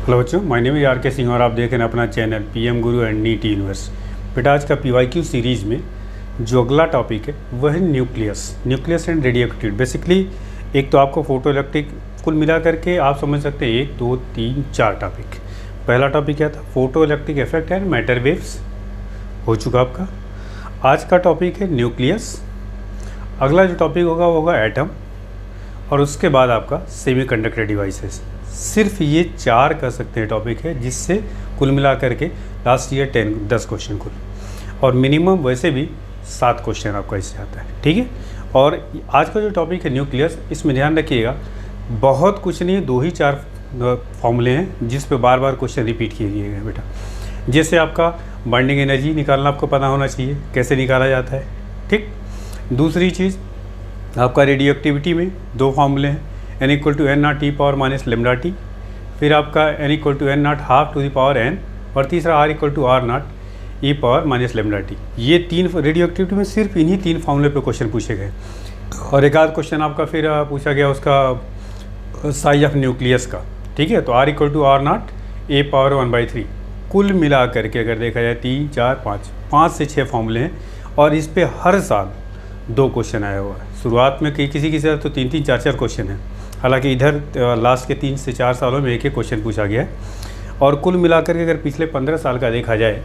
Hello बच्चों, my name is R K. Singh और आप देख रहे हैं अपना channel PM Guru and NEET universe. बेटा आज का पीवाईक्यू सीरीज़ में जो अगला टॉपिक है वह है nucleus and radio activity. Basically एक तो आपको फोटो इलेक्ट्रिक कुल मिला करके आप समझ सकते हैं 1 2 3 4 टॉपिक। पहला टॉपिक क्या था? Photo electric effect and matter waves हो चुका आपका। आज का टॉपिक है न्यूक्लियस। अगला जो टॉपिक होगा वो होगा एटम और उसके बाद आपका सेमीकंडक्टर डिवाइसेस। सिर्फ ये 4 कह सकते हैं टॉपिक है जिससे कुल मिला करके लास्ट ईयर 10 क्वेश्चन कुल, और मिनिमम वैसे भी 7 क्वेश्चन आपका इससे आता है। ठीक है। और आज का जो टॉपिक है न्यूक्लियस, इसमें ध्यान रखिएगा बहुत कुछ नहीं है, 2 ही 4 फॉर्मूले हैं जिस पे बार बार क्वेश्चन रिपीट किए गए हैं बेटा। जैसे आपका बाइंडिंग एनर्जी निकालना आपको पता होना चाहिए कैसे निकाला जाता है। ठीक। दूसरी चीज़ आपका रेडियो एक्टिविटी में 2 फॉर्मूले हैं, n equal to n not t power minus lambda t, फिर आपका n equal to n not half to the power n, और तीसरा r equal to r not e power minus lambda t. ये 3 radio activity में सिर्फ इन्हीं 3 फॉर्मूले पे क्वेश्चन पूछे गए। और एक आध क्वेश्चन आपका फिर पूछा गया उसका साइज ऑफ न्यूक्लियस का। ठीक है। तो r equal to r not a power 1/3। कुल मिला करके अगर देखा जाए 3 4 5 से 6 फॉर्मूले हैं और इस पर हर साल 2 क्वेश्चन आया हुआ है। शुरुआत में किसी किसी तो 3 4 क्वेश्चन हैं, हालांकि इधर लास्ट के 3 से 4 सालों में एक क्वेश्चन पूछा गया है। और कुल मिलाकर के अगर पिछले 15 साल का देखा जाए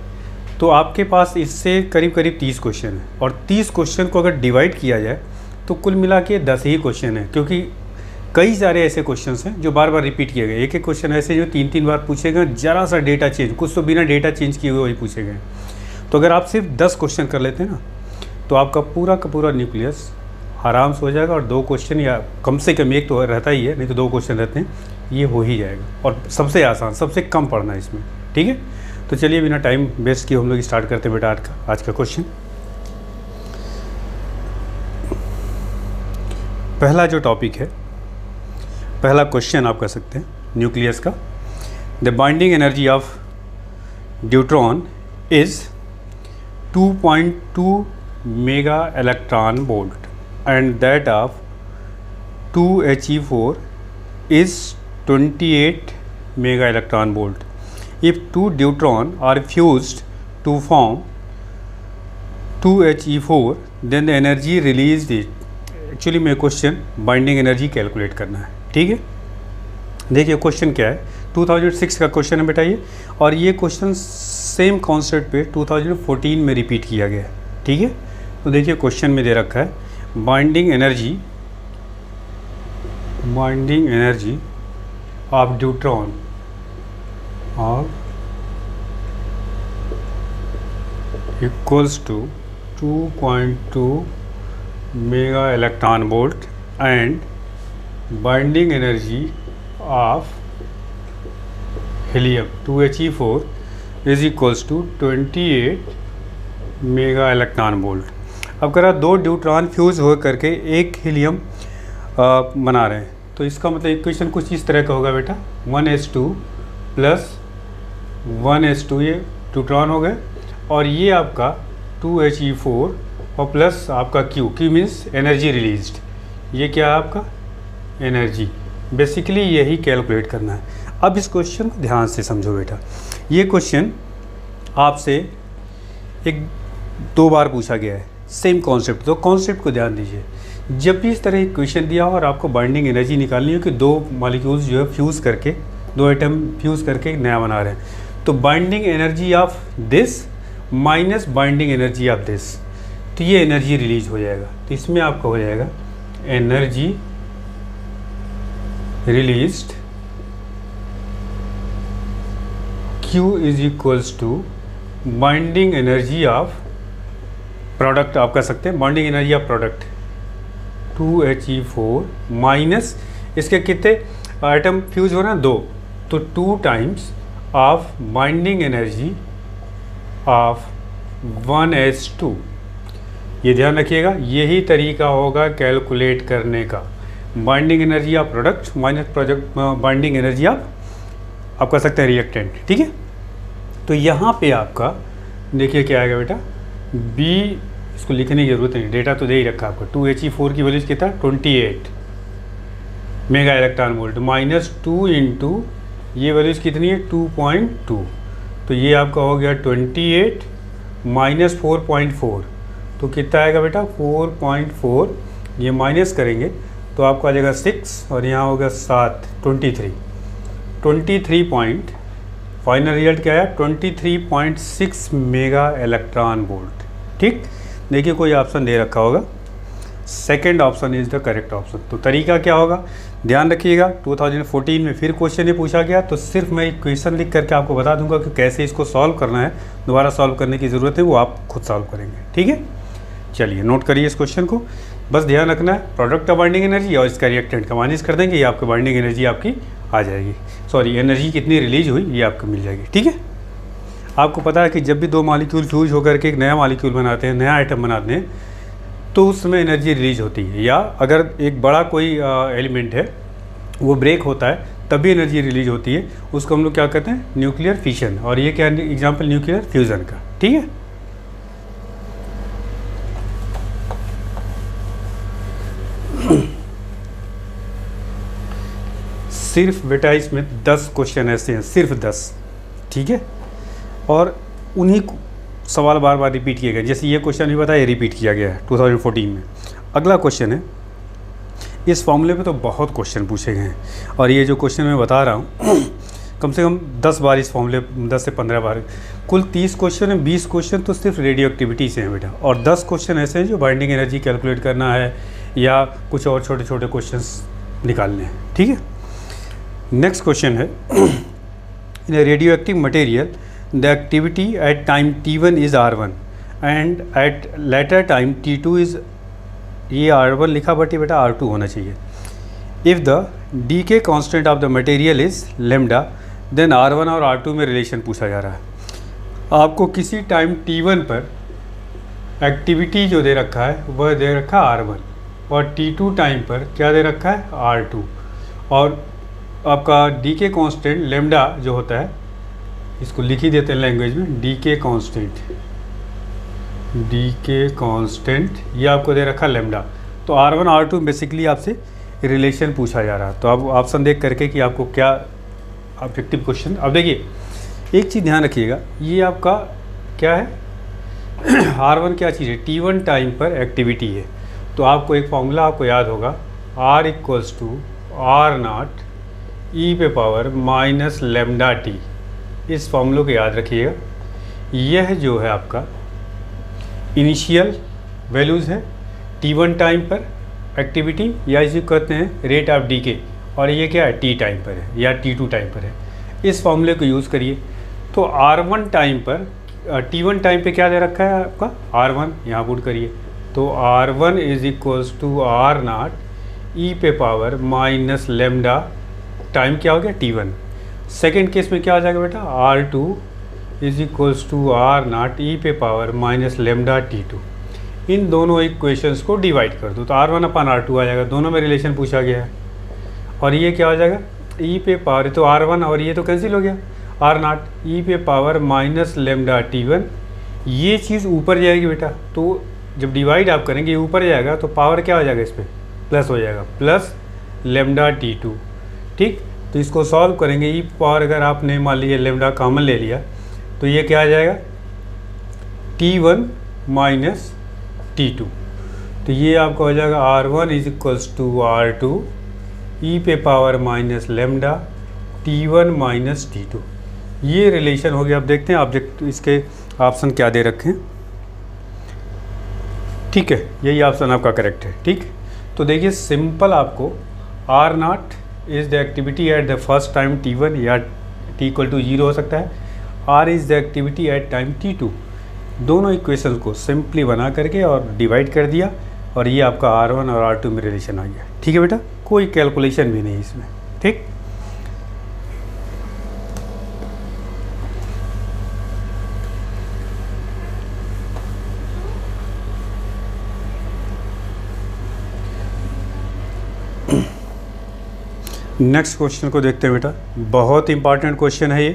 तो आपके पास इससे करीब करीब 30 क्वेश्चन है, और 30 क्वेश्चन को अगर डिवाइड किया जाए तो कुल मिला के 10 ही क्वेश्चन है, क्योंकि कई सारे ऐसे क्वेश्चन हैं जो बार बार रिपीट किए गए। एक क्वेश्चन ऐसे जो 3 बार पूछे गए, ज़रा सा डेटा चेंज, कुछ तो बिना डेटा चेंज किए हुए वही पूछे गए। तो अगर आप सिर्फ 10 क्वेश्चन कर लेते हैं ना तो आपका पूरा का पूरा न्यूक्लियस आराम से हो जाएगा, और 2 क्वेश्चन या कम से कम एक तो रहता ही है, नहीं तो 2 क्वेश्चन रहते हैं, ये हो ही जाएगा। और सबसे आसान, सबसे कम पढ़ना है इसमें। ठीक है। तो चलिए बिना टाइम वेस्ट किए हम लोग स्टार्ट करते हैं बेटा आज का क्वेश्चन। पहला जो टॉपिक है, पहला क्वेश्चन आप कह सकते हैं न्यूक्लियस का। The binding energy of deuteron is 2.2 mega electron volt and that of 2He4 is 28 mega electron volt. If 2 deuteron are fused to form 2He4 then the energy released is, actually में question binding energy calculate करना है। ठीक है। देखिए question क्या है, 2006 का question है बेटा ये, और ये क्वेश्चन सेम कॉन्सेप्ट पे 2014 में रिपीट किया गया है। ठीक है। तो देखिए क्वेश्चन में दे रखा है binding energy of deuteron equals to 2.2 mega electron volt and binding energy of helium 2He4 is equals to 28 mega electron volt. अब करा 2 ड्यूट्रॉन फ्यूज़ हो करके एक हीलियम बना रहे हैं, तो इसका मतलब इक्वेशन कुछ इस तरह का होगा बेटा, 1s2 प्लस 1s2, ये ड्यूट्रॉन हो गए, और ये आपका 2He4 और प्लस आपका Q मीन्स एनर्जी रिलीज्ड। ये क्या है आपका एनर्जी। बेसिकली यही कैलकुलेट करना है। अब इस क्वेश्चन को ध्यान से समझो बेटा। ये क्वेश्चन आपसे 2 बार पूछा गया है, सेम कॉन्सेप्ट। तो कॉन्सेप्ट को ध्यान दीजिए, जब भी इस तरह एक क्वेश्चन दिया हो और आपको बाइंडिंग एनर्जी निकालनी हो कि 2 मॉलिक्यूल्स जो है फ्यूज़ करके, 2 एटम फ्यूज़ करके नया बना रहे हैं, तो binding energy of this minus binding energy of this, तो ये एनर्जी रिलीज हो जाएगा। तो इसमें आपका हो जाएगा energy released Q is equals to binding energy of product, आप कह सकते हैं binding energy of product 2He4 minus इसके कितने आइटम फ्यूज हो रहे हैं 2, तो 2 times of binding energy of 1s2। ये ध्यान रखिएगा, यही तरीका होगा कैलकुलेट करने का। Binding energy of product minus binding energy of, आप कह सकते हैं रिएक्टेंट। ठीक है। तो यहाँ पे आपका देखिए क्या आएगा बेटा, बी, इसको लिखने की जरूरत नहीं, डेटा तो दे ही रखा आपको। 2He4 की वैल्यू कितना 28 मेगा इलेक्ट्रॉन वोल्ट, -2 इंटू ये वैल्यूज़ कितनी है 2.2, तो ये आपका हो गया 28 माइनस 4.4, तो कितना आएगा बेटा 4.4, ये माइनस करेंगे तो आपको आ जाएगा 6 और यहाँ होगा 7, 23 पॉइंट, फाइनल रिजल्ट क्या है 23.6 मेगा इलेक्ट्रॉन वोल्ट। ठीक, देखिए कोई ऑप्शन दे रखा होगा, second option is the correct option. तो तरीका क्या होगा ध्यान रखिएगा, 2014 में फिर क्वेश्चन ये पूछा गया, तो सिर्फ मैं क्वेश्चन लिख करके आपको बता दूंगा कि कैसे इसको सॉल्व करना है, दोबारा सॉल्व करने की ज़रूरत है, वो आप खुद सॉल्व करेंगे। ठीक है, चलिए नोट करिए इस क्वेश्चन को, बस ध्यान रखना है प्रोडक्ट ऑफ बाइंडिंग एनर्जी और इसका रिएक्टेंट का माइनस कर देंगे, ये आपकी बाइंडिंग एनर्जी आपकी आ जाएगी, सॉरी एनर्जी कितनी रिलीज हुई ये आपको मिल जाएगी। ठीक है, आपको पता है कि जब भी दो मॉलिक्यूल फ्यूज होकर के एक नया मॉलिक्यूल बनाते हैं, नया आइटम बनाते हैं, तो उस समय एनर्जी रिलीज होती है, या अगर एक बड़ा कोई एलिमेंट है वो ब्रेक होता है तब भी एनर्जी रिलीज होती है, उसको हम लोग क्या कहते हैं न्यूक्लियर फिशन, और ये क्या एग्जांपल न्यूक्लियर फ्यूज़न का। ठीक है, सिर्फ बेटा इसमें 10 क्वेश्चन ऐसे हैं, सिर्फ 10। ठीक है, और उन्हीं सवाल बार बार रिपीट किए गए, जैसे ये क्वेश्चन भी बताया, ये रिपीट किया गया है 2014 में। अगला क्वेश्चन है, इस फॉर्मूले पे तो बहुत क्वेश्चन पूछे गए हैं, और ये जो क्वेश्चन मैं बता रहा हूँ कम से कम 10 बार इस फॉर्मूले, 10 से 15 बार, कुल 30 क्वेश्चन है, 20 क्वेश्चन तो सिर्फ रेडियो एक्टिविटी से हैं बेटा, और 10 क्वेश्चन ऐसे हैं जो बाइंडिंग एनर्जी कैलकुलेट करना है या कुछ और छोटे छोटे क्वेश्चंस निकालने हैं। ठीक है, नेक्स्ट क्वेश्चन है, in radio active material the activity at time t1 is r1 and at later time t2 is, ये r1 लिखा बट ये बेटा r2 होना चाहिए। If the decay constant of the material is lambda then r1 और r2 में relation पूछा जा रहा है। आपको किसी टाइम t1 पर एक्टिविटी जो दे रखा है वह दे रखा है r1, और t2 टाइम पर क्या दे रखा है r2, और आपका डीके कांस्टेंट लेमडा जो होता है, इसको लिख ही देते हैं लैंग्वेज में, डीके कांस्टेंट ये आपको दे रखा लेमडा, तो r1 r2 बेसिकली आपसे रिलेशन पूछा जा रहा है। तो अब ऑप्शन देख करके कि आपको क्या ऑब्जेक्टिव क्वेश्चन। अब देखिए एक चीज़ ध्यान रखिएगा, ये आपका क्या है r1 क्या चीज़ है, t1 टाइम पर एक्टिविटी है, तो आपको एक फॉर्मूला आपको याद होगा, r equals to r0 e पे पावर माइनस लेमडा टी, इस फॉर्मूले को याद रखिएगा। यह जो है आपका इनिशियल वैल्यूज़ है t1 टाइम पर एक्टिविटी, या इसे कहते हैं रेट ऑफ डीके, और ये क्या है t टाइम पर है या t2 टाइम पर है। इस फॉर्मूले को यूज़ करिए, तो r1 टाइम पर t1 टाइम पे क्या दे रखा है आपका r1, यहाँ पुट करिए, तो r1 is equals to r0 e पे पावर माइनस लेमडा, टाइम क्या हो गया t1। सेकेंड केस में क्या हो जाएगा बेटा, r2 is equals to r0 e पे पावर माइनस लेमडा t2। इन दोनों इक्वेशंस को डिवाइड कर दो तो r1 अपान r2 आ जाएगा, दोनों में रिलेशन पूछा गया है। और ये क्या हो जाएगा e पे पावर, तो r1 और ये तो कैंसिल हो गया, r0 e पे पावर माइनस लेमडा t1, ये चीज़ ऊपर जाएगी बेटा, तो जब डिवाइड आप करेंगे ये ऊपर जाएगा तो पावर क्या हो जाएगा इस पर प्लस हो जाएगा, प्लस लेमडा t2। ठीक, तो इसको सॉल्व करेंगे, ई पावर अगर आपने मान लीजिए लेमडा कॉमन ले लिया तो ये क्या आ जाएगा t1 माइनस t2, तो ये आपका हो जाएगा r1 is equals to r2 ई पे power minus lambda t1 minus t2। ये रिलेशन हो गया। अब देखते हैं ऑब्जेक्ट इसके ऑप्शन क्या दे रखे हैं। ठीक है, यही ऑप्शन आपका करेक्ट है। ठीक, तो देखिए सिंपल आपको r0 is the activity at the first time t1 या t इक्वल टू 0 हो सकता है, r is the activity at time t2, दोनों इक्वेशन को सिंपली बना करके और डिवाइड कर दिया, और ये आपका r1 और r2 में रिलेशन आ गया। ठीक है बेटा, कोई कैलकुलेशन भी नहीं इसमें। ठीक, नेक्स्ट क्वेश्चन को देखते हैं बेटा, बहुत इंपॉर्टेंट क्वेश्चन है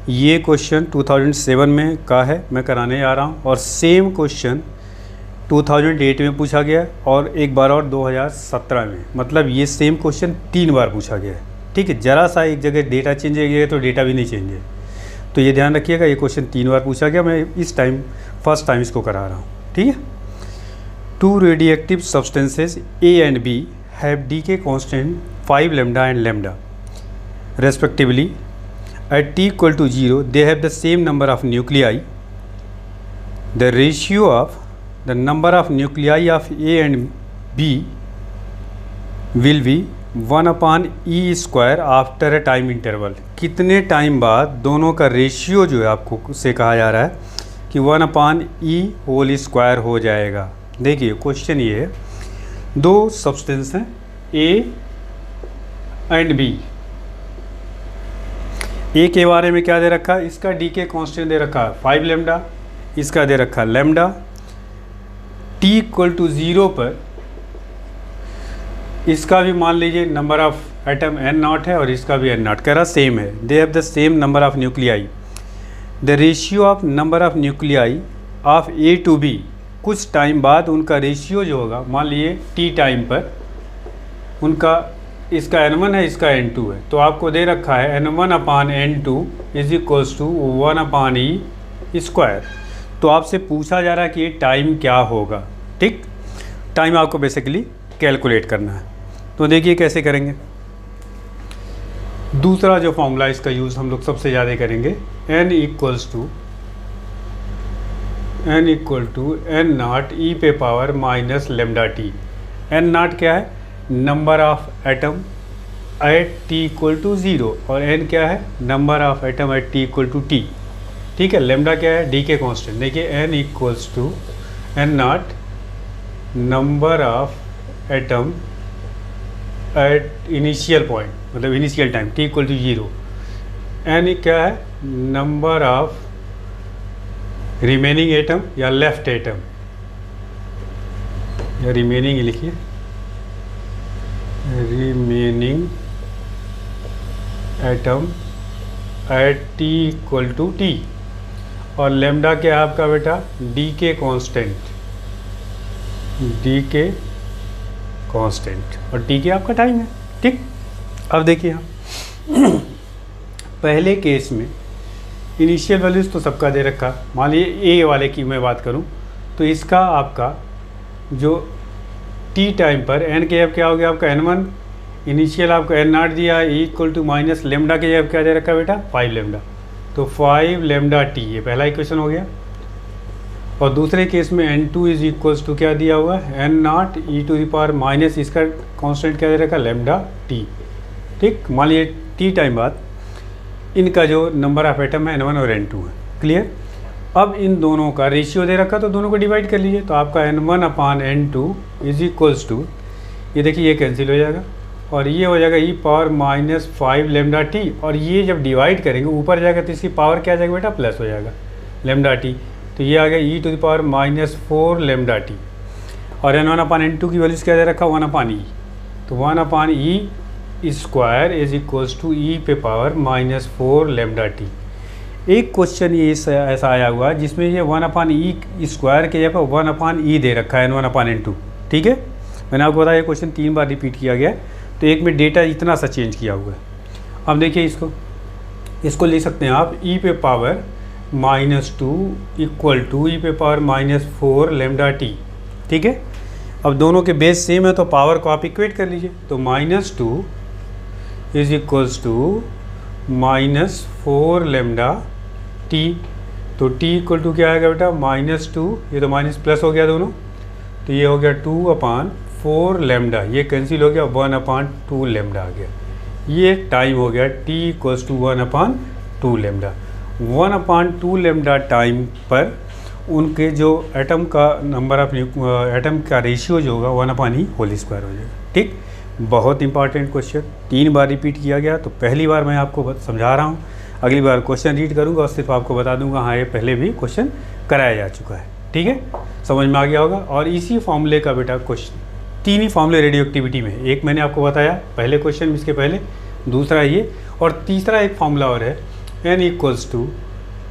ये क्वेश्चन 2007 में का है, मैं कराने जा रहा हूँ, और सेम क्वेश्चन 2008 में पूछा गया और एक बार और 2017 में, मतलब ये सेम क्वेश्चन 3 बार पूछा गया है। ठीक है, ज़रा सा एक जगह डेटा चेंज है, एक जगह तो डेटा भी नहीं चेंज है। तो ये ध्यान रखिएगा, ये क्वेश्चन 3 बार पूछा गया, मैं इस टाइम फर्स्ट टाइम इसको करा रहा हूँ। ठीक है, 2 radioactive substances A and B have decay constant 5 lambda and lambda respectively. At t equal to 0 they have the same number of nuclei. The ratio of the number of nuclei of A and B will be 1/e square after a time interval. कितने time बाद दोनों का ratio जो है आपको उससे कहा जा रहा है कि 1/e होल स्क्वायर हो जाएगा। देखिए क्वेश्चन ये है, 2 सब्सटेंस हैं A एंड B। ए के बारे में क्या दे रखा है, इसका डीके कांस्टेंट दे रखा है 5 लैम्डा, इसका दे रखा है लैम्डा। टी इक्वल टू 0 पर इसका भी मान लीजिए number of atom n not है और इसका भी n नॉट, कह रहा सेम है। They have the same number of nuclei. The ratio of number of nuclei of A to B, कुछ टाइम बाद उनका रेशियो जो होगा, मान लीजिए टी टाइम पर उनका, इसका n1 है, इसका n2 है, तो आपको दे रखा है n1/n2 is equals to 1/e square. तो आपसे पूछा जा रहा है कि ये टाइम क्या होगा। ठीक, टाइम आपको बेसिकली कैलकुलेट करना है। तो देखिए कैसे करेंगे। दूसरा जो फॉर्मूला इसका यूज़ हम लोग सबसे ज़्यादा करेंगे, n equal to n not e पे power minus lambda t. n not क्या है, number of atom at t equal to 0, और n क्या है, number of atom at t equal to t। ठीक है, लेमडा क्या है, डी के कॉन्स्टेंट। देखिए n equals to n not number of atom at initial point, मतलब initial time t equal to 0। n क्या है, नंबर ऑफ रिमेनिंग एटम या लेफ्ट एटम, या रिमेनिंग लिखिए, remaining atom at t equal to t। और lambda क्या है आपका बेटा, decay constant, decay constant, और टी के आपका टाइम है। ठीक, अब देखिए हम पहले केस में इनिशियल वैल्यूज़ तो सबका दे रखा। मान लीजिए ए वाले की मैं बात करूं तो इसका आपका जो टी टाइम पर एन के अब क्या हो गया आपका n1, इनिशियल आपका n नॉट दिया, e equal to minus lambda के अब क्या दे रखा बेटा, 5 लेमडा, तो 5 लेमडा टी, ये पहला इक्वेशन हो गया। और दूसरे केस में n2 इज इक्वल्स टू क्या दिया हुआ है, n not e to the power minus इसका कांस्टेंट क्या दे रखा, लेमडा टी। ठीक, मान लीजिए टी टाइम बाद इनका जो नंबर ऑफ एटम है n1 और n2 है। क्लियर, अब इन दोनों का रेशियो दे रखा तो दोनों को डिवाइड कर लीजिए, तो आपका n1/n2 इज इक्वल्स टू, ये देखिए ये कैंसिल हो जाएगा और ये हो जाएगा e power minus 5 lambda t, और ये जब डिवाइड करेंगे ऊपर जाएगा तो इसकी पावर क्या आ जाएगा बेटा, प्लस हो जाएगा लेमडा टी, तो ये आ गया e to the power minus 4 lambda t. और n1/n2 की वैल्यूज क्या दे रखा, 1/e, तो 1/e square is equals to e पे पावर माइनस 4 लेमडा टी। एक क्वेश्चन ये ऐसा आया हुआ है जिसमें ये 1/e स्क्वायर के जगह 1/e दे रखा है n1/n2। ठीक है, मैंने आपको बताया ये क्वेश्चन 3 बार रिपीट किया गया, तो एक में डेटा इतना सा चेंज किया हुआ है। अब देखिए इसको लिख सकते हैं आप e पे पावर -2 इक्वल टू e पे पावर -4 लेमडा टी। ठीक है, अब दोनों के बेस सेम है तो पावर को आप इक्वेट कर लीजिए, तो -2 is equals to -4 lambda t, तो t इक्वल टू क्या आएगा बेटा, -2, ये तो माइनस प्लस हो गया दोनों, तो ये हो गया 2/4 लेमडा, ये कैंसिल हो गया, 1/2 लेमडा आ गया। ये टाइम हो गया t equals to 1/2 lambda. 1/2 lambda time पर उनके जो एटम का नंबर ऑफ एटम का रेशियो जो होगा 1/e होल स्क्वायर हो जाएगा। ठीक, बहुत इंपॉर्टेंट क्वेश्चन 3 बार रिपीट किया गया, तो पहली बार मैं आपको समझा रहा हूँ, अगली बार क्वेश्चन रीड करूँगा और सिर्फ आपको बता दूंगा हाँ ये पहले भी क्वेश्चन कराया जा चुका है। ठीक है, समझ में आ गया होगा। और इसी फॉर्मूले का बेटा क्वेश्चन 3 ही फॉर्मूले रेडियो एक्टिविटी में, एक मैंने आपको बताया पहले क्वेश्चन इसके पहले, दूसरा ये, और तीसरा एक फॉर्मूला और है n equals to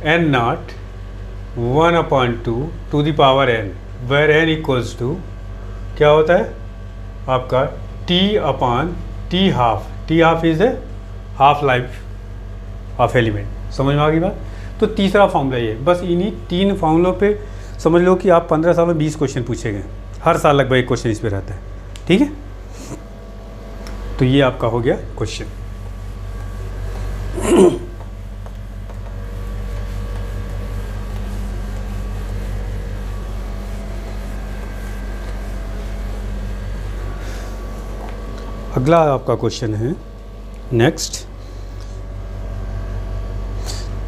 n not 1/2 to the power n, where n equals to क्या होता है आपका t/t half. T half is the half life of element. समझ में आ गई बात। तो तीसरा फॉर्मूला ये, बस इन्हीं 3 फॉर्मूलों पे समझ लो कि आप 15 साल में 20 क्वेश्चन पूछे गए, हर साल लगभग एक क्वेश्चन इस पे रहता है। ठीक है, तो ये आपका हो गया क्वेश्चन। अगला आपका क्वेश्चन है नेक्स्ट,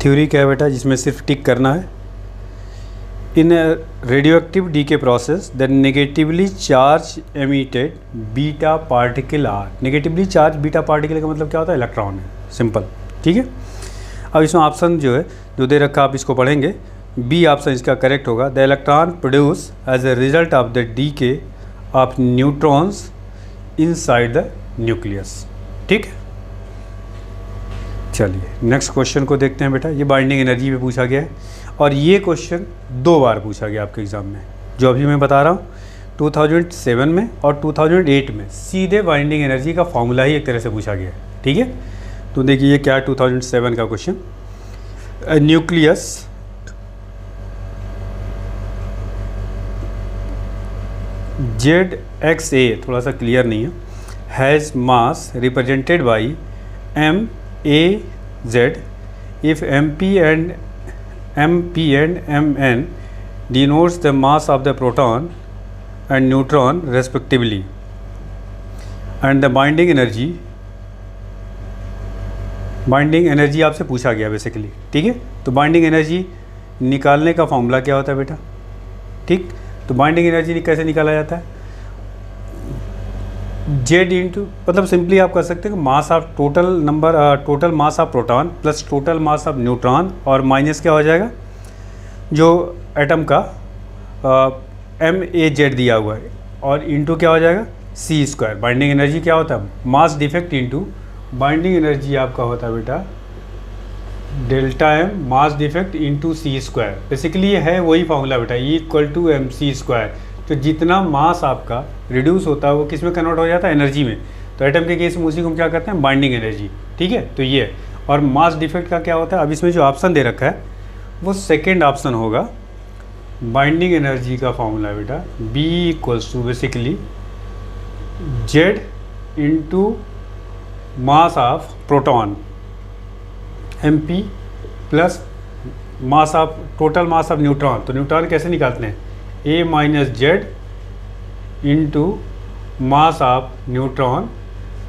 थ्योरी क्या है बेटा, जिसमें सिर्फ टिक करना है। In radio active decay process the negatively charged emitted beta particle are. Negatively charged beta particle का मतलब क्या होता है, इलेक्ट्रॉन है, सिंपल। ठीक है, अब इसमें ऑप्शन जो है जो दे रखा आप इसको पढ़ेंगे। बी ऑप्शन इसका करेक्ट होगा। The electron produce as a result of the decay of neutrons inside the nucleus. ठीक है, चलिए नेक्स्ट क्वेश्चन को देखते हैं बेटा। ये बाइंडिंग एनर्जी पे पूछा गया है और ये क्वेश्चन 2 बार पूछा गया आपके एग्ज़ाम में, जो अभी मैं बता रहा हूँ। 2007 में और 2008 में सीधे बाइंडिंग एनर्जी का फॉर्मूला ही एक तरह से पूछा गया है। ठीक है, तो देखिए ये क्या है 2007 का क्वेश्चन। न्यूक्लियस ZXA, थोड़ा सा क्लियर नहीं है, has mass represented by MAZ if MP and MN denotes the mass of the proton and neutron respectively, and the binding energy आपसे पूछा गया बेसिकली। ठीक है, तो बाइंडिंग एनर्जी निकालने का फॉर्मूला क्या होता है बेटा। ठीक, तो बाइंडिंग एनर्जी कैसे निकाला जाता है, जेड इंटू, मतलब सिंपली आप कर सकते हैं कि mass of total mass of proton plus total mass of neutron और माइनस क्या हो जाएगा जो एटम का MAZ दिया हुआ है और इंटू क्या हो जाएगा C²। बाइंडिंग एनर्जी क्या होता है, mass defect into binding energy आपका होता है बेटा delta M mass defect into C²। Basically ये है वही फॉर्मूला बेटा, E=mc²। तो जितना मास आपका रिड्यूस होता है वो किस में कन्वर्ट हो जाता है, एनर्जी में। तो एटम के केस में उसी को हम क्या करते हैं, बाइंडिंग एनर्जी। ठीक है, तो ये और मास डिफेक्ट का क्या होता है, अब इसमें जो ऑप्शन दे रखा है वो सेकेंड ऑप्शन होगा। बाइंडिंग एनर्जी का फॉर्मूला बेटा B= basically Z into mass of proton MP plus mass of total mass of neutron. तो न्यूट्रॉन कैसे निकालते हैं, A-Z into mass of neutron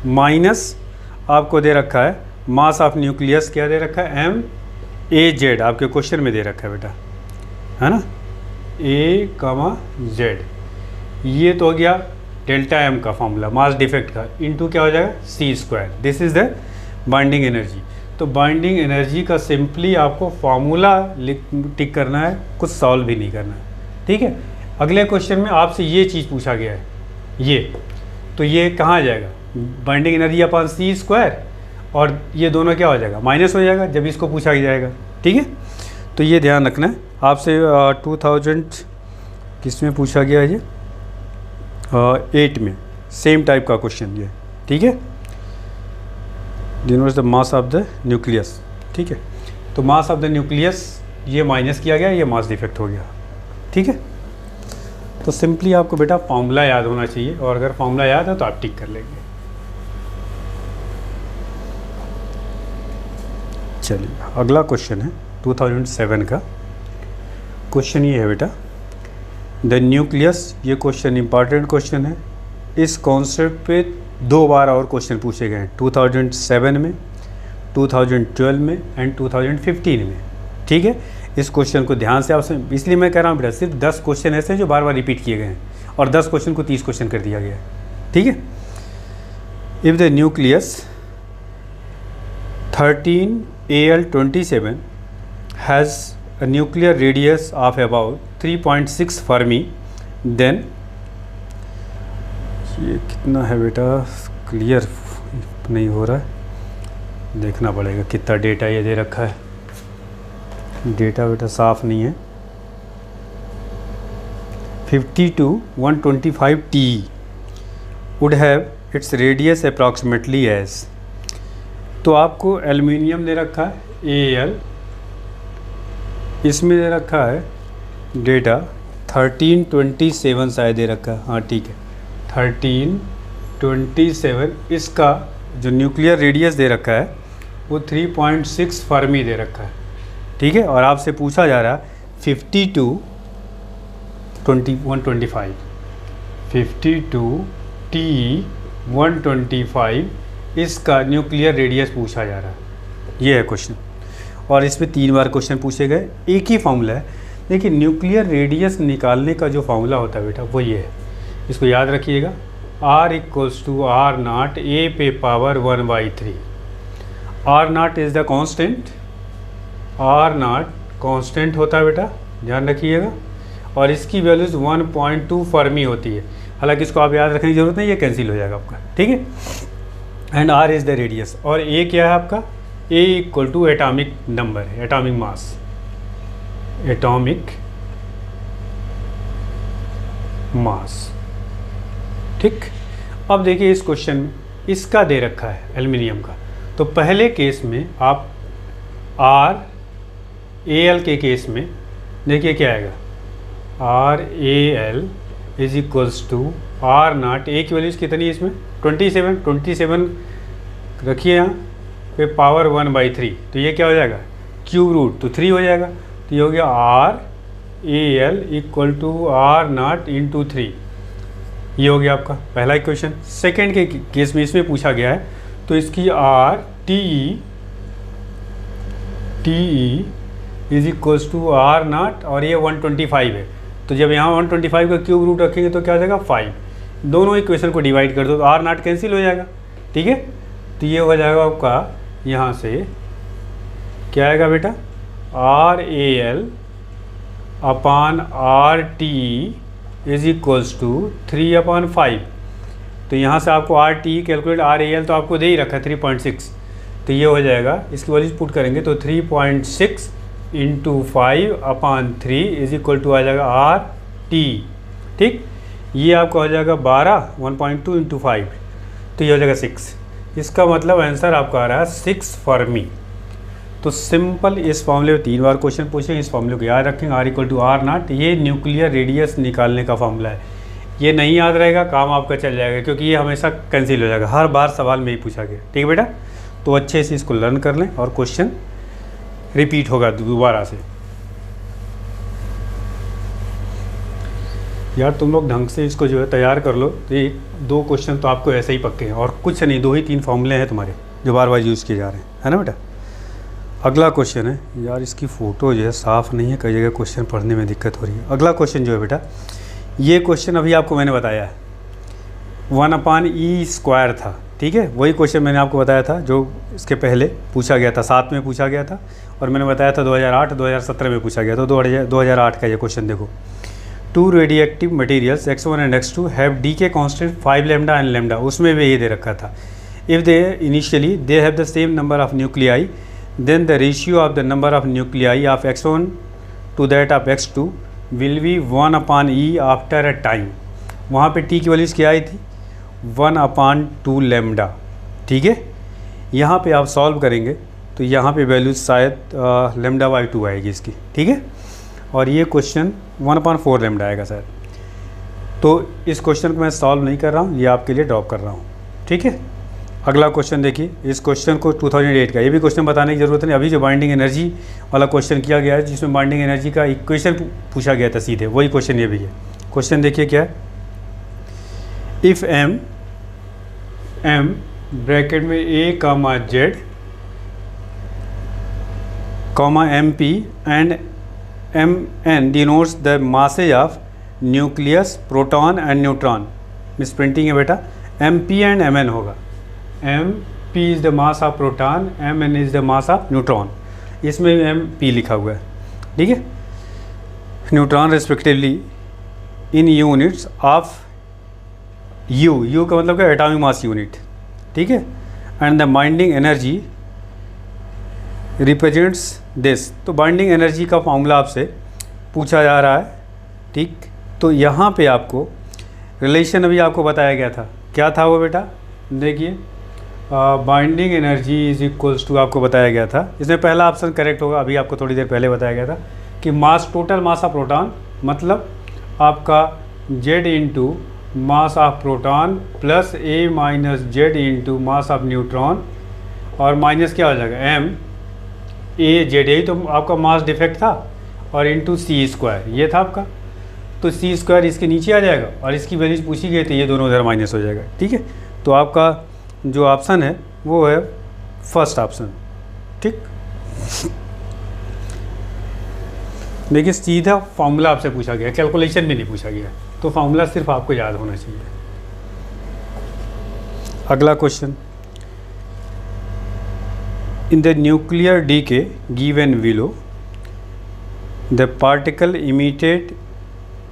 minus आपको दे रखा है मास ऑफ न्यूक्लियस, क्या दे रखा है MAZ, आपके क्वेश्चन में दे रखा है बेटा, है ना, A, Z। ये तो हो गया डेल्टा M का फॉर्मूला मास डिफेक्ट का, इंटू क्या हो जाएगा C²। This is the binding energy. तो बाइंडिंग एनर्जी का सिंपली आपको फॉर्मूला टिक करना है, कुछ सॉल्व भी नहीं करना है। ठीक है, अगले क्वेश्चन में आपसे ये चीज़ पूछा गया है, ये तो ये कहाँ आ जाएगा, बाइंडिंग एनर्जी अपॉन C² और ये दोनों क्या हो जाएगा, माइनस हो जाएगा जब इसको पूछा जाएगा। ठीक है, तो ये ध्यान रखना है आपसे। 2000 किस में पूछा गया है, ये 8 में सेम टाइप का क्वेश्चन ये। ठीक है, denotes the mass of the nucleus. ठीक है, तो मास ऑफ द न्यूक्लियस ये माइनस किया गया, ये मास डिफेक्ट हो गया। ठीक है, तो सिंपली आपको बेटा फॉर्मूला याद होना चाहिए और अगर फॉर्मूला याद है तो आप टिक कर लेंगे। चलिए अगला क्वेश्चन है 2007 का। क्वेश्चन ये है बेटा, द न्यूक्लियस। ये क्वेश्चन इंपॉर्टेंट क्वेश्चन है। इस कॉन्सेप्ट पे 2 बार और क्वेश्चन पूछे गए हैं, 2007 में, 2012 में एंड 2015 में। ठीक है, इस क्वेश्चन को ध्यान से आपसे, इसलिए मैं कह रहा हूँ बेटा सिर्फ 10 क्वेश्चन ऐसे हैं जो बार बार रिपीट किए गए हैं और 10 क्वेश्चन को 30 क्वेश्चन कर दिया गया है। ठीक है, if the nucleus 13Al27 has a nuclear radius of about 3.6 fermi, then ये कितना है बेटा, क्लियर नहीं हो रहा है, देखना पड़ेगा कितना डेटा ये दे रखा है। डेटा बेटा साफ नहीं है। 50 to 125 TE would have its radius approximately as, तो आपको एल्युमिनियम दे रखा है Al, इसमें दे रखा है डेटा 1327 शायद दे रखा है, हाँ ठीक है 1327। इसका जो न्यूक्लियर रेडियस दे रखा है वो 3.6 फर्मी दे रखा है, ठीक है। और आपसे पूछा जा रहा है 52 125 T125 इसका न्यूक्लियर रेडियस पूछा जा रहा है, ये है क्वेश्चन। और इस पर 3 बार क्वेश्चन पूछे गए, एक ही फार्मूला है। देखिए न्यूक्लियर रेडियस निकालने का जो फार्मूला होता है बेटा वो ये है, इसको याद रखिएगा। R = R0 A पे power 1/3। R0 is the constant, R0 constant होता है बेटा, ध्यान रखिएगा। और इसकी वैल्यूज़ 1.2 फर्मी होती है, हालांकि इसको आप याद रखने की जरूरत नहीं, ये कैंसिल हो जाएगा आपका, ठीक है। And R is the radius, और A क्या है आपका, A = एटॉमिक नंबर है, एटॉमिक मास, एटॉमिक मास, ठीक। अब देखिए इस क्वेश्चन में इसका दे रखा है एल्युमिनियम का, तो पहले केस में आप RAl के केस में देखिए क्या आएगा, RAl = R0। A की वैल्यूज़ कितनी है इसमें 27 रखिए यहाँ पे पावर 1/3, तो ये क्या हो जाएगा क्यूब रूट, तो 3 हो जाएगा। तो ये हो गया RAl = R0 × 3, ये हो गया आपका पहला इक्वेशन। सेकेंड के केस में इसमें पूछा गया है, तो इसकी TE = R0 और ये 125 है, तो जब यहाँ 125 का क्यूब रूट रखेंगे तो क्या हो जाएगा 5। दोनों इक्वेशन को डिवाइड कर दो तो R0 कैंसिल हो जाएगा, ठीक है। तो ये हो जाएगा आपका यहाँ से क्या आएगा बेटा, RAl / RTE = 3/5। तो यहाँ से आपको RTE कैलकुलेट, RAl तो आपको दे ही रखा है 3.6, तो ये हो जाएगा, इसकी वैल्यूज पुट करेंगे तो 3.6 × 5/3 = आ जाएगा RTE, ठीक। ये आपका हो जाएगा 12, 1.2 × 5, तो ये हो जाएगा 6। इसका मतलब आंसर आपका आ रहा है 6 फर्मी। तो सिंपल इस फॉर्मूले में 3 बार क्वेश्चन पूछेंगे, इस फॉर्मूले को याद रखेंगे, R = R0। ये न्यूक्लियर रेडियस निकालने का फॉर्मूला है, ये नहीं याद रहेगा काम आपका चल जाएगा, क्योंकि ये हमेशा कैंसिल हो जाएगा, हर बार सवाल में ही पूछा गया, ठीक है बेटा। तो अच्छे से इसको लर्न कर लें और क्वेश्चन रिपीट होगा दोबारा से। यार तुम लोग ढंग से इसको जो है तैयार कर लो, तो 1-2 क्वेश्चन तो आपको ऐसे ही पक्के हैं, और कुछ नहीं, 2 ही 3 फॉर्मूले हैं तुम्हारे जो बार बार यूज़ किए जा रहे हैं, है ना बेटा। अगला क्वेश्चन है, यार इसकी फ़ोटो जो है साफ़ नहीं है, कई जगह क्वेश्चन पढ़ने में दिक्कत हो रही है। अगला क्वेश्चन जो है बेटा, ये क्वेश्चन अभी आपको मैंने बताया है 1/E² था, ठीक है। वही क्वेश्चन मैंने आपको बताया था जो इसके पहले पूछा गया था, 7 में पूछा गया था, और मैंने बताया था 2008-2017 में पूछा गया था। 2008 का ये क्वेश्चन देखो, 2 radioactive materials X1 and X2 have decay constant 5 lambda and lambda, उसमें भी ये दे रखा था। If they initially they have the same number of nuclei, then the ratio of the number of nuclei of X1 to that of X2 will be 1/E after a time। वहाँ पे T की values क्या आई थी 1/2 lambda, ठीक है। यहाँ पे आप सॉल्व करेंगे तो यहाँ पे वैल्यूज़ शायद λ/2 आएगी इसकी, ठीक है। और ये क्वेश्चन 1/4 लैम्डा आएगा शायद। तो इस क्वेश्चन को मैं सॉल्व नहीं कर रहा हूँ, ये आपके लिए ड्रॉप कर रहा हूँ, ठीक है। अगला क्वेश्चन देखिए, इस क्वेश्चन को 2008 का, ये भी क्वेश्चन बताने की ज़रूरत नहीं, अभी जो बाइंडिंग एनर्जी वाला क्वेश्चन किया गया है जिसमें बाइंडिंग एनर्जी का इक्वेशन पूछा गया था सीधे, वही क्वेश्चन ये भी है। क्वेश्चन देखिए क्या है, इफ़ m ब्रैकेट में A, Z, MP and Mn denotes the masses of nucleus, proton and neutron. Miss printing है बेटा, MP एंड Mn होगा। MP is the mass of proton, Mn is the mass of neutron, इसमें MP लिखा हुआ है, ठीक है। Neutron respectively in units of U का मतलब क्या, एटॉमिक मास यूनिट, ठीक है। And the binding energy represents this. तो बाइंडिंग एनर्जी का फॉर्मूला आपसे पूछा जा रहा है, ठीक। तो यहाँ पे आपको रिलेशन अभी आपको बताया गया था, क्या था वो बेटा, देखिए binding energy is equals to, आपको बताया गया था, इसमें पहला ऑप्शन करेक्ट होगा, अभी आपको थोड़ी देर पहले बताया गया था कि मास, टोटल मास ऑफ प्रोटॉन मतलब आपका Z into mass of proton plus A minus Z into mass of neutron, और माइनस क्या हो जाएगा एम ए जेड, यही तो आपका मास डिफेक्ट था, और इंटू सी स्क्वायर ये था आपका। तो सी स्क्वायर इसके नीचे आ जाएगा और इसकी वैल्यूज पूछी गई तो ये दोनों उधर माइनस हो जाएगा। ठीक है, तो आपका जो ऑप्शन है वो है फर्स्ट ऑप्शन। ठीक, देखिए सीधा फॉर्मूला आपसे पूछा गया, कैलकुलेशन भी नहीं पूछा गया, तो फॉर्मूला सिर्फ आपको याद होना चाहिए। अगला question, in the nuclear decay given below the particle emitted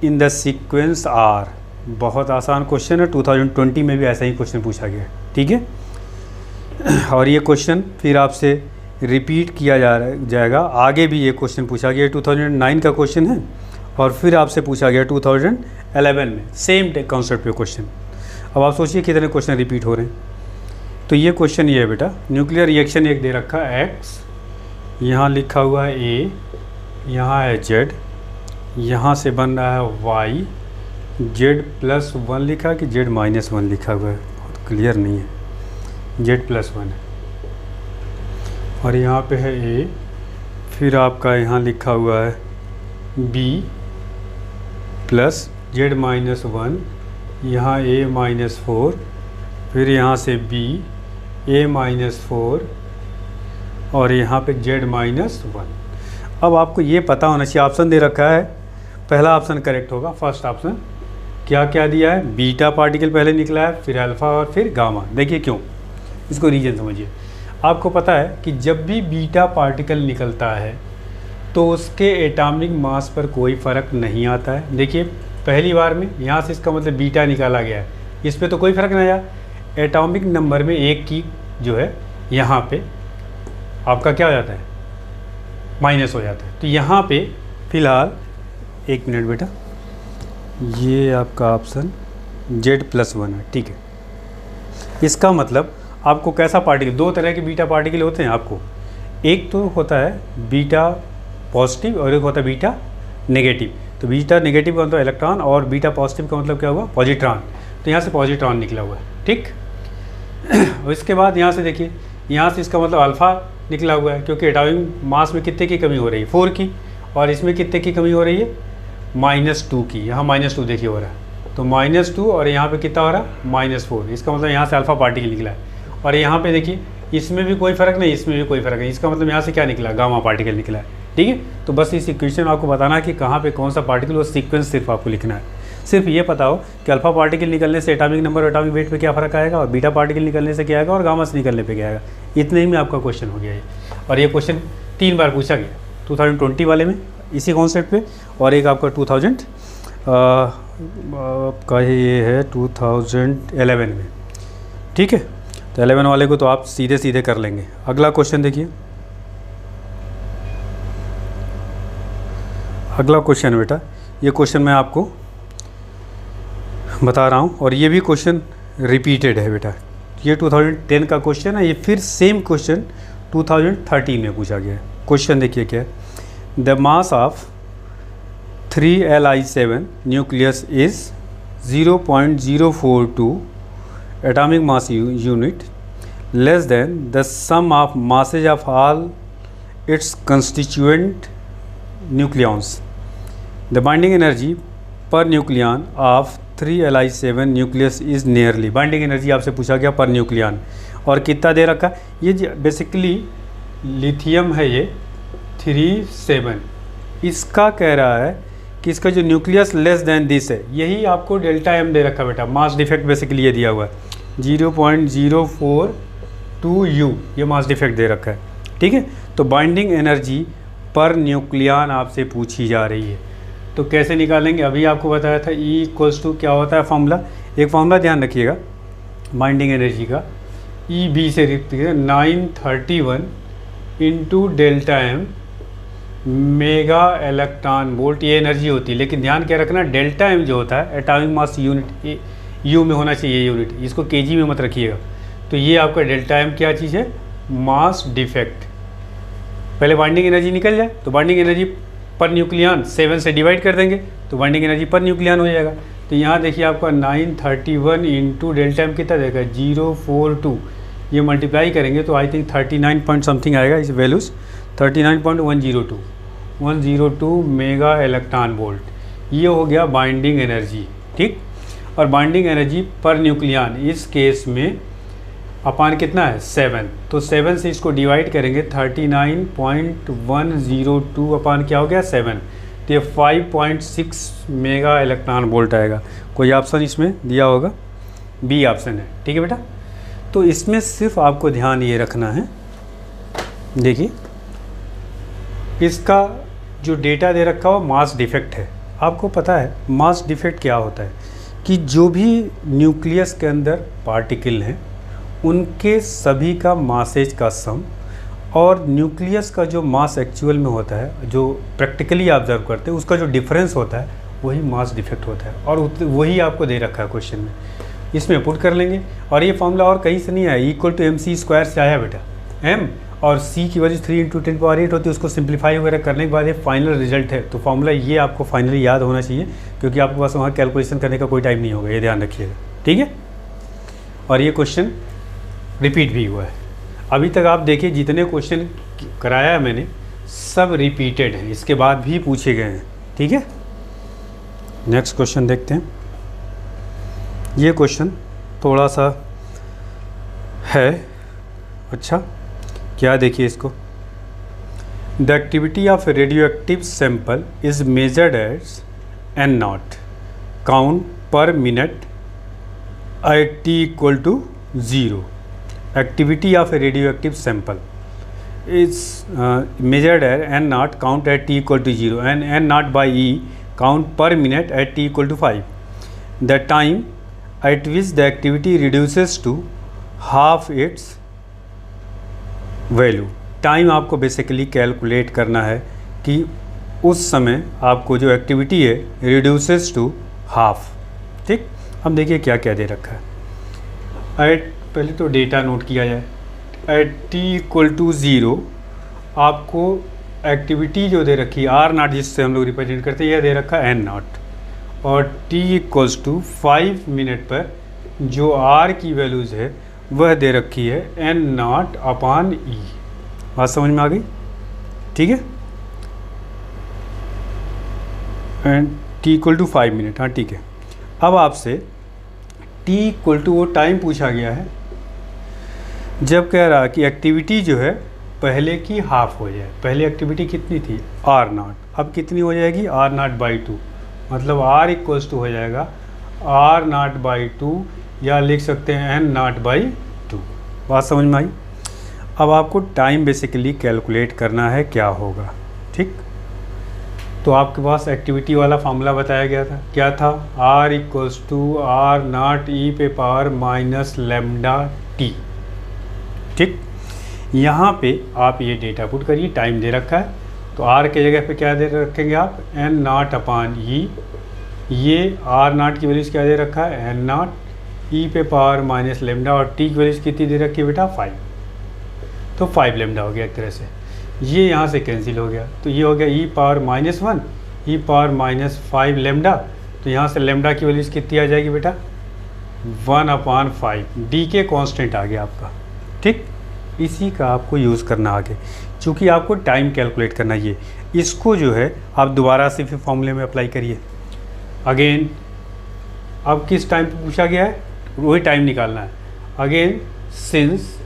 in the sequence are. बहुत आसान क्वेश्चन है, 2020 में भी ऐसा ही क्वेश्चन पूछा गया। ठीक है, और ये क्वेश्चन फिर आपसे रिपीट किया जाएगा, आगे भी ये क्वेश्चन पूछा गया, 2009 का क्वेश्चन है, और फिर आपसे पूछा गया 2011 में, सेम कॉन्सेप्ट पे क्वेश्चन। अब आप सोचिए कितने क्वेश्चन रिपीट हो रहे हैं। तो ये क्वेश्चन ये है बेटा, न्यूक्लियर रिएक्शन एक दे रखा है एक्स, यहाँ लिखा हुआ है ए, यहाँ है जेड, यहाँ से बन रहा है वाई, z+1 लिखा कि z-1 लिखा हुआ है, बहुत क्लियर नहीं है, z+1 है, और यहाँ पे है a, फिर आपका यहाँ लिखा हुआ है b प्लस z-1, यहाँ a-4, फिर यहाँ से b a-4, और यहाँ पे z-1। अब आपको ये पता होना चाहिए, ऑप्शन दे रखा है, पहला ऑप्शन करेक्ट होगा, फर्स्ट ऑप्शन। क्या क्या दिया है, बीटा पार्टिकल पहले निकला है, फिर अल्फ़ा और फिर गामा। देखिए क्यों, इसको रीजन समझिए। आपको पता है कि जब भी बीटा पार्टिकल निकलता है तो उसके एटॉमिक मास पर कोई फ़र्क नहीं आता है। देखिए पहली बार में यहाँ से इसका मतलब बीटा निकाला गया है, इस पर तो कोई फ़र्क नहीं आया, एटॉमिक नंबर में एक की जो है यहाँ पे आपका क्या हो जाता है, माइनस हो जाता है। तो यहाँ पे फ़िलहाल, एक मिनट बेटा, ये आपका ऑप्शन z+1 है। ठीक है, इसका मतलब आपको कैसा पार्टिकल, दो तरह के बीटा पार्टिकल होते हैं आपको, एक तो होता है बीटा पॉजिटिव और एक होता है बीटा नेगेटिव। तो बीटा नेगेटिव का मतलब इलेक्ट्रॉन और बीटा पॉजिटिव का मतलब क्या हुआ, पॉजिट्रॉन। तो यहाँ से पॉजिट्रॉन निकला हुआ है। ठीक, और इसके बाद यहाँ से देखिए, यहाँ से इसका मतलब अल्फ़ा निकला हुआ है, क्योंकि एटॉमिक मास में कितने की कमी हो रही है, 4 की, और इसमें कितने की कमी हो रही है, -2 की। यहाँ -2 देखिए हो रहा है, तो -2 और यहाँ पे कितना हो रहा है, -4। इसका मतलब यहाँ से अल्फ़ा पार्टिकल निकला है, और यहाँ पे देखिए इसमें भी कोई फ़र्क नहीं, इसमें भी कोई फ़र्क नहीं, इसका मतलब यहाँ से क्या निकला, गामा पार्टिकल निकला है। ठीक है, तो बस इस इक्वेशन में आपको बताना है कि कहाँ पे कौन सा पार्टिकल, वो सीक्वेंस सिर्फ आपको लिखना है। सिर्फ ये पता हो कि अल्फ़ा पार्टिकल निकलने से एटॉमिक नंबर और एटॉमिक वेट पे क्या फ़र्क आएगा, और बीटा पार्टिकल निकलने से क्या आएगा, और गामा से निकलने पे क्या आएगा। इतने ही में आपका क्वेश्चन हो गया ये, और ये क्वेश्चन 3 बार पूछा गया, 2020 वाले में इसी कॉन्सेप्ट पे, और एक आपका 2000 आपका ये है 2011 में। ठीक है, तो 11 वाले को तो आप सीधे सीधे कर लेंगे। अगला क्वेश्चन देखिए, अगला क्वेश्चन बेटा, ये क्वेश्चन मैं आपको बता रहा हूँ, और ये भी क्वेश्चन रिपीटेड है बेटा। ये 2010 का क्वेश्चन है, ये फिर सेम क्वेश्चन 2013 में पूछा गया है। क्वेश्चन देखिए क्या है, the mass of 3Li7 nucleus is 0.042 atomic mass unit less than the sum of masses of all its constituent nucleons. The binding energy per nucleon of 3Li7 nucleus is nearly. Binding energy आपसे पूछा गया per nucleon, और कितना दे रखा, ये basically lithium है, ये 37, इसका कह रहा है कि इसका जो न्यूक्लियस लेस देन दिस है, यही आपको डेल्टा एम दे रखा बेटा, मास डिफेक्ट बेसिकली ये दिया हुआ है 0.042 U, ये मास डिफेक्ट दे रखा है। ठीक है, तो बाइंडिंग एनर्जी पर न्यूक्लियन आपसे पूछी जा रही है, तो कैसे निकालेंगे, अभी आपको बताया था E = क्या होता है फॉर्मूला, एक फॉर्मूला ध्यान रखिएगा बाइंडिंग एनर्जी का, EB से 931 into delta M mega electron volt, ये एनर्जी होती है। लेकिन ध्यान क्या रखना, डेल्टा एम जो होता है एटॉमिक मास यूनिट, यू में होना चाहिए यूनिट, इसको केजी में मत रखिएगा। तो ये आपका डेल्टा एम क्या चीज़ है, मास डिफेक्ट। पहले बाइंडिंग एनर्जी निकल जाए तो बाइंडिंग एनर्जी पर न्यूक्लियन 7 से डिवाइड कर देंगे तो बाइंडिंग एनर्जी पर न्यूक्लियन हो जाएगा। तो यहाँ देखिए आपका 931 इंटू डेल्टा एम कितना देगा 042, ये मल्टीप्लाई करेंगे तो आई थिंक 39 पॉइंट समथिंग आएगा इस वैल्यूज़ 39.102 मेगा इलेक्ट्रॉन वोल्ट। ये हो गया बाइंडिंग एनर्जी, ठीक। और बाइंडिंग एनर्जी पर न्यूक्लियन इस केस में अपान कितना है 7, तो 7 से इसको डिवाइड करेंगे 39.102 अपान क्या हो गया 7, तो ये 5.6 मेगा इलेक्ट्रॉन वोल्ट आएगा। कोई ऑप्शन इसमें दिया होगा, बी ऑप्शन है, ठीक है बेटा। तो इसमें सिर्फ आपको ध्यान ये रखना है, देखिए इसका जो डेटा दे रखा हो मास डिफेक्ट है। आपको पता है मास डिफेक्ट क्या होता है कि जो भी न्यूक्लियस के अंदर पार्टिकल हैं उनके सभी का मासेज का सम और न्यूक्लियस का जो मास एक्चुअल में होता है, जो प्रैक्टिकली ऑब्जर्व करते हैं, उसका जो डिफरेंस होता है वही मास डिफेक्ट होता है। और वही आपको दे रखा है क्वेश्चन में, इसमें पुट कर लेंगे। और ये फॉर्मूला और कहीं से नहीं आया, इक्वल टू mc² से आया बेटा। m और c की वजह 3 × 10⁸ होती है, उसको सिंप्लीफाई वगैरह करने के बाद ये फाइनल रिजल्ट है। तो फॉर्मूला ये आपको फाइनली याद होना चाहिए, क्योंकि आपके पास वहाँ कैलकुलेशन करने का कोई टाइम नहीं होगा, ये ध्यान रखिएगा, ठीक है। और ये क्वेश्चन रिपीट भी हुआ है। अभी तक आप देखिए जितने क्वेश्चन कराया है मैंने सब रिपीटेड हैं, इसके बाद भी पूछे गए हैं, ठीक है। नेक्स्ट क्वेश्चन देखते हैं। ये क्वेश्चन थोड़ा सा है अच्छा, क्या देखिए इसको। The activity of radioactive sample is measured as n0 count per minute at t = 0। Activity of radioactive sample is measured as n0 count at t = 0 and n0/e count per minute at t = 5. The time at which the activity reduces to half its value. Time आपको basically calculate करना है कि उस समय आपको जो activity है reduces to half, ठीक। अब देखिए क्या क्या दे रखा है। एट, पहले तो डेटा नोट किया जाए। एट t = 0 आपको एक्टिविटी जो दे रखी है r0 जिससे हम लोग रिप्रेजेंट करते हैं, यह दे रखा है n0 और t = 5 मिनट पर जो r की वैल्यूज़ है वह दे रखी है n0/e। बात समझ में आ गई, ठीक है। एंड t = 5 मिनट, हाँ ठीक है। अब आपसे t = वो टाइम पूछा गया है जब कह रहा कि एक्टिविटी जो है पहले की हाफ हो जाए। पहले एक्टिविटी कितनी थी r0, अब कितनी हो जाएगी r0/2, मतलब r = हो जाएगा r0/2 या लिख सकते हैं n0/2। बात समझ में आई। अब आपको टाइम बेसिकली कैलकुलेट करना है क्या होगा, ठीक। तो आपके पास एक्टिविटी वाला फार्मूला बताया गया था, क्या था r = r0e⁻λt, ठीक। यहाँ पे आप ये डेटा पुट करिए, टाइम दे रखा है तो r के जगह पे क्या दे रखेंगे आप n0/e। ये r0 की वैल्यूज़ क्या दे रखा है n0 e⁻λ और t की वैल्यूज़ कितनी दे रखी है बेटा 5, तो 5 लैम्डा हो गया एक तरह से। ये यहाँ से कैंसिल हो गया तो ये हो गया e⁻−1 e⁻−5 लैम्डा, तो यहाँ से लैम्डा की वैल्यूज़ कितनी आ जाएगी बेटा 1/5। डी के कॉन्स्टेंट आ गया आपका, ठीक। इसी का आपको यूज़ करना आगे, क्योंकि आपको टाइम कैलकुलेट करना ये। इसको जो है आप दोबारा से फिर फॉर्मूले में अप्लाई करिए अगेन। अब किस टाइम पे पूछा गया है वही टाइम निकालना है। Again since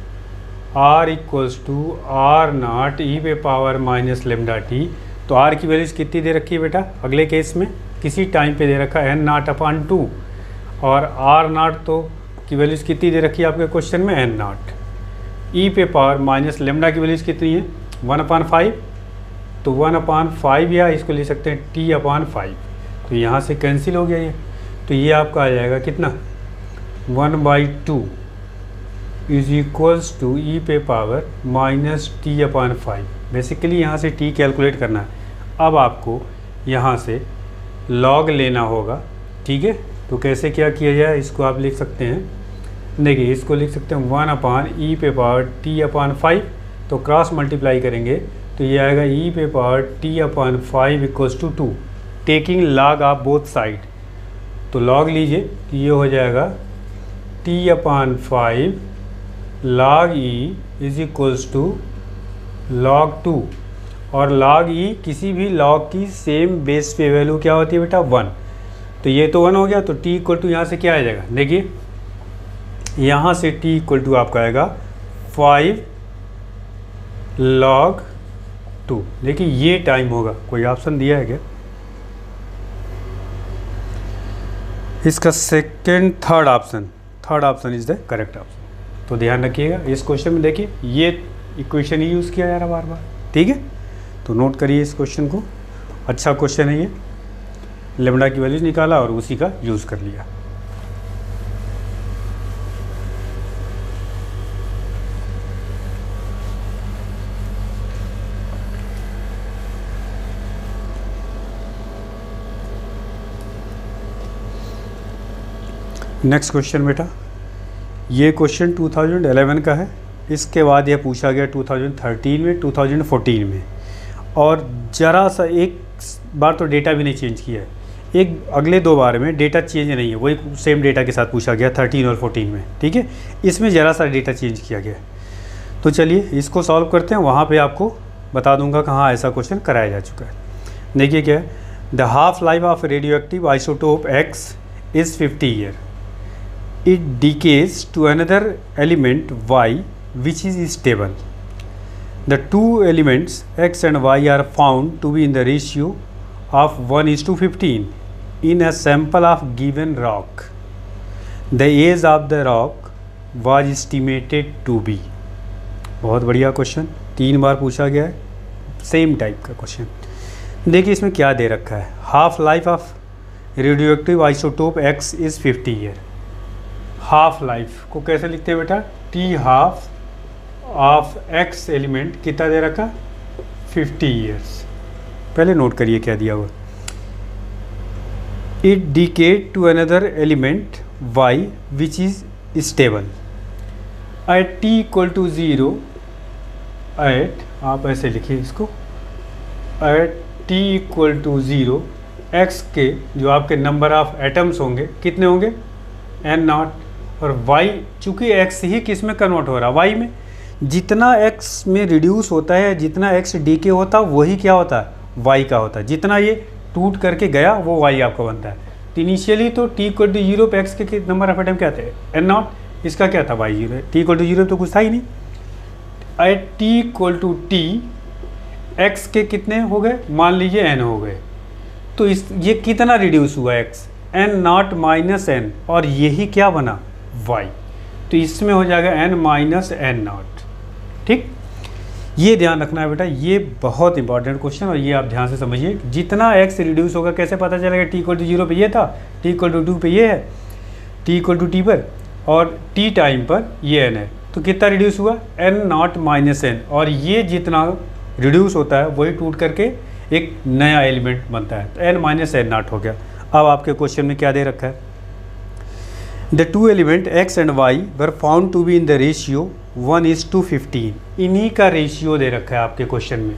r = r0 e⁻−λt, तो r की वैल्यूज़ कितनी दे रखी है बेटा अगले केस में, किसी टाइम पे दे रखा है n0/2 और r0 तो की वैल्यूज़ कितनी दे रखी है आपके क्वेश्चन में n0। e⁻−λ की वैल्यूज़ कितनी है 1/5, तो 1/5 या इसको ले सकते हैं t/5, तो यहाँ से कैंसिल हो गया ये। तो ये आपका आ जाएगा कितना 1/2 = e⁻−t/5। बेसिकली यहाँ से t कैलकुलेट करना है। अब आपको यहाँ से लॉग लेना होगा, ठीक है। तो कैसे क्या किया जाए, इसको आप लिख सकते हैं देखिए इसको लिख सकते हैं 1 अपान ई पे पावर टी अपान 5, तो क्रॉस मल्टीप्लाई करेंगे तो ये आएगा ई पे power T upon 5 equals to 2, taking log of both side. तो लॉग लीजिए तो ये हो जाएगा T upon 5 log e is equals to log 2, और लॉग ई किसी भी लॉग की सेम बेस पे वैल्यू क्या होती है बेटा 1, तो ये तो 1 हो गया। तो टी इक्वल टू यहाँ से क्या आ जाएगा, देखिए यहाँ से टी इक्वल टू आपका आएगा 5 log 2। देखिए ये टाइम होगा, कोई ऑप्शन दिया है क्या इसका? Third option is the correct option. तो ध्यान रखिएगा इस क्वेश्चन में, देखिए ये इक्वेशन ही यूज़ किया जा रहा बार बार, ठीक है। तो नोट करिए इस क्वेश्चन को, अच्छा क्वेश्चन है ये। लेमडा की वैल्यूज निकाला और उसी का यूज़ कर लिया। नेक्स्ट क्वेश्चन बेटा, ये क्वेश्चन 2011 का है। इसके बाद यह पूछा गया 2013 में, 2014 में, और ज़रा सा एक बार तो डेटा भी नहीं चेंज किया है। एक अगले 2 बार में डेटा चेंज नहीं है, वही सेम डेटा के साथ पूछा गया 13 और 14 में, ठीक है। इसमें ज़रा सा डेटा चेंज किया गया है। तो चलिए इसको सॉल्व करते हैं, वहाँ पे आपको बता दूंगा कहाँ ऐसा क्वेश्चन कराया जा चुका है। देखिए क्या है, the half life of radioactive isotope x is 50 year. It decays to another element y which is stable. The two elements x and y are found to be in the ratio of 1:15 in a sample of given rock. The age of the rock was estimated to be. बहुत बढ़िया question, 3 बार पूछा गया है, same type का question. देखिए इसमें क्या दे रखा है, half life of radioactive isotope x is 50 year. Half life को कैसे लिखते हैं बेटा, T half of x element कितना दे रखा 50 ईयर्स। पहले नोट करिए क्या दिया हुआ, it decayed to another element Y which is stable at T equal to 0 at, आप ऐसे लिखिए इसको, at T equal to 0 X के जो आपके नंबर ऑफ एटम्स होंगे कितने होंगे n0, और y चूँकि x ही किस में कन्वर्ट हो रहा है, y में। जितना x में रिड्यूस होता है, जितना x डीके होता है वही क्या होता है y का होता है। जितना ये टूट करके गया वो y आपका बनता है। तो इनिशियली तो t इक्वल टू 0 पे x के नंबर ऑफ एटम क्या थे n0, इसका क्या था y 0, t इक्वल टू 0 तो कुछ था ही नहीं। At t equal to t x के कितने हो गए, मान लीजिए n हो गए, तो इस ये कितना रिड्यूस हुआ x n0 माइनस n, और यही क्या बना y, तो इसमें हो जाएगा n माइनस n0, ठीक। ये ध्यान रखना है बेटा, ये बहुत इंपॉर्टेंट क्वेश्चन, और ये आप ध्यान से समझिए। जितना x रिड्यूस होगा कैसे पता चलेगा, t इक्वल टू 0 पे ये था, t इक्वल टू 2 पे ये है, t इक्वल टू t पर, और t टाइम पर ये n है, तो कितना रिड्यूस हुआ n0 माइनस n, और ये जितना रिड्यूस होता है वही टूट करके एक नया एलिमेंट बनता है, तो n माइनस n0 हो गया। अब आपके क्वेश्चन में क्या दे रखा है, the two element x and y were found to be in the ratio 1:15। इन्हीं का रेशियो दे रखा है आपके क्वेश्चन में,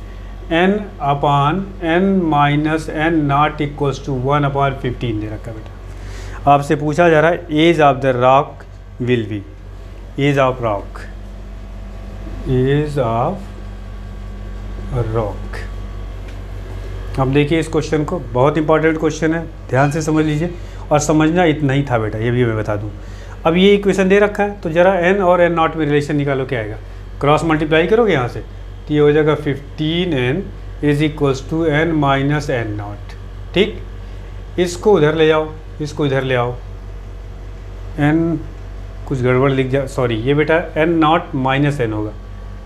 n upon n minus n not equals to 1/15 दे रखा है बेटा। आपसे पूछा जा रहा है age of the rock will be, age of rock, age of rock. अब देखिए इस क्वेश्चन को, बहुत इंपॉर्टेंट क्वेश्चन है, ध्यान से समझ लीजिए, और समझना इतना ही था बेटा, ये भी मैं बता दूं। अब ये इक्वेशन दे रखा है, तो ज़रा n और n0 में रिलेशन निकालो, क्या आएगा, क्रॉस मल्टीप्लाई करोगे यहाँ से, तो ये हो जाएगा 15n is equals to n minus n0, ठीक। इसको उधर ले जाओ, इसको इधर ले आओ, n कुछ गड़बड़ लिख जा, सॉरी, ये बेटा n0 माइनस n होगा,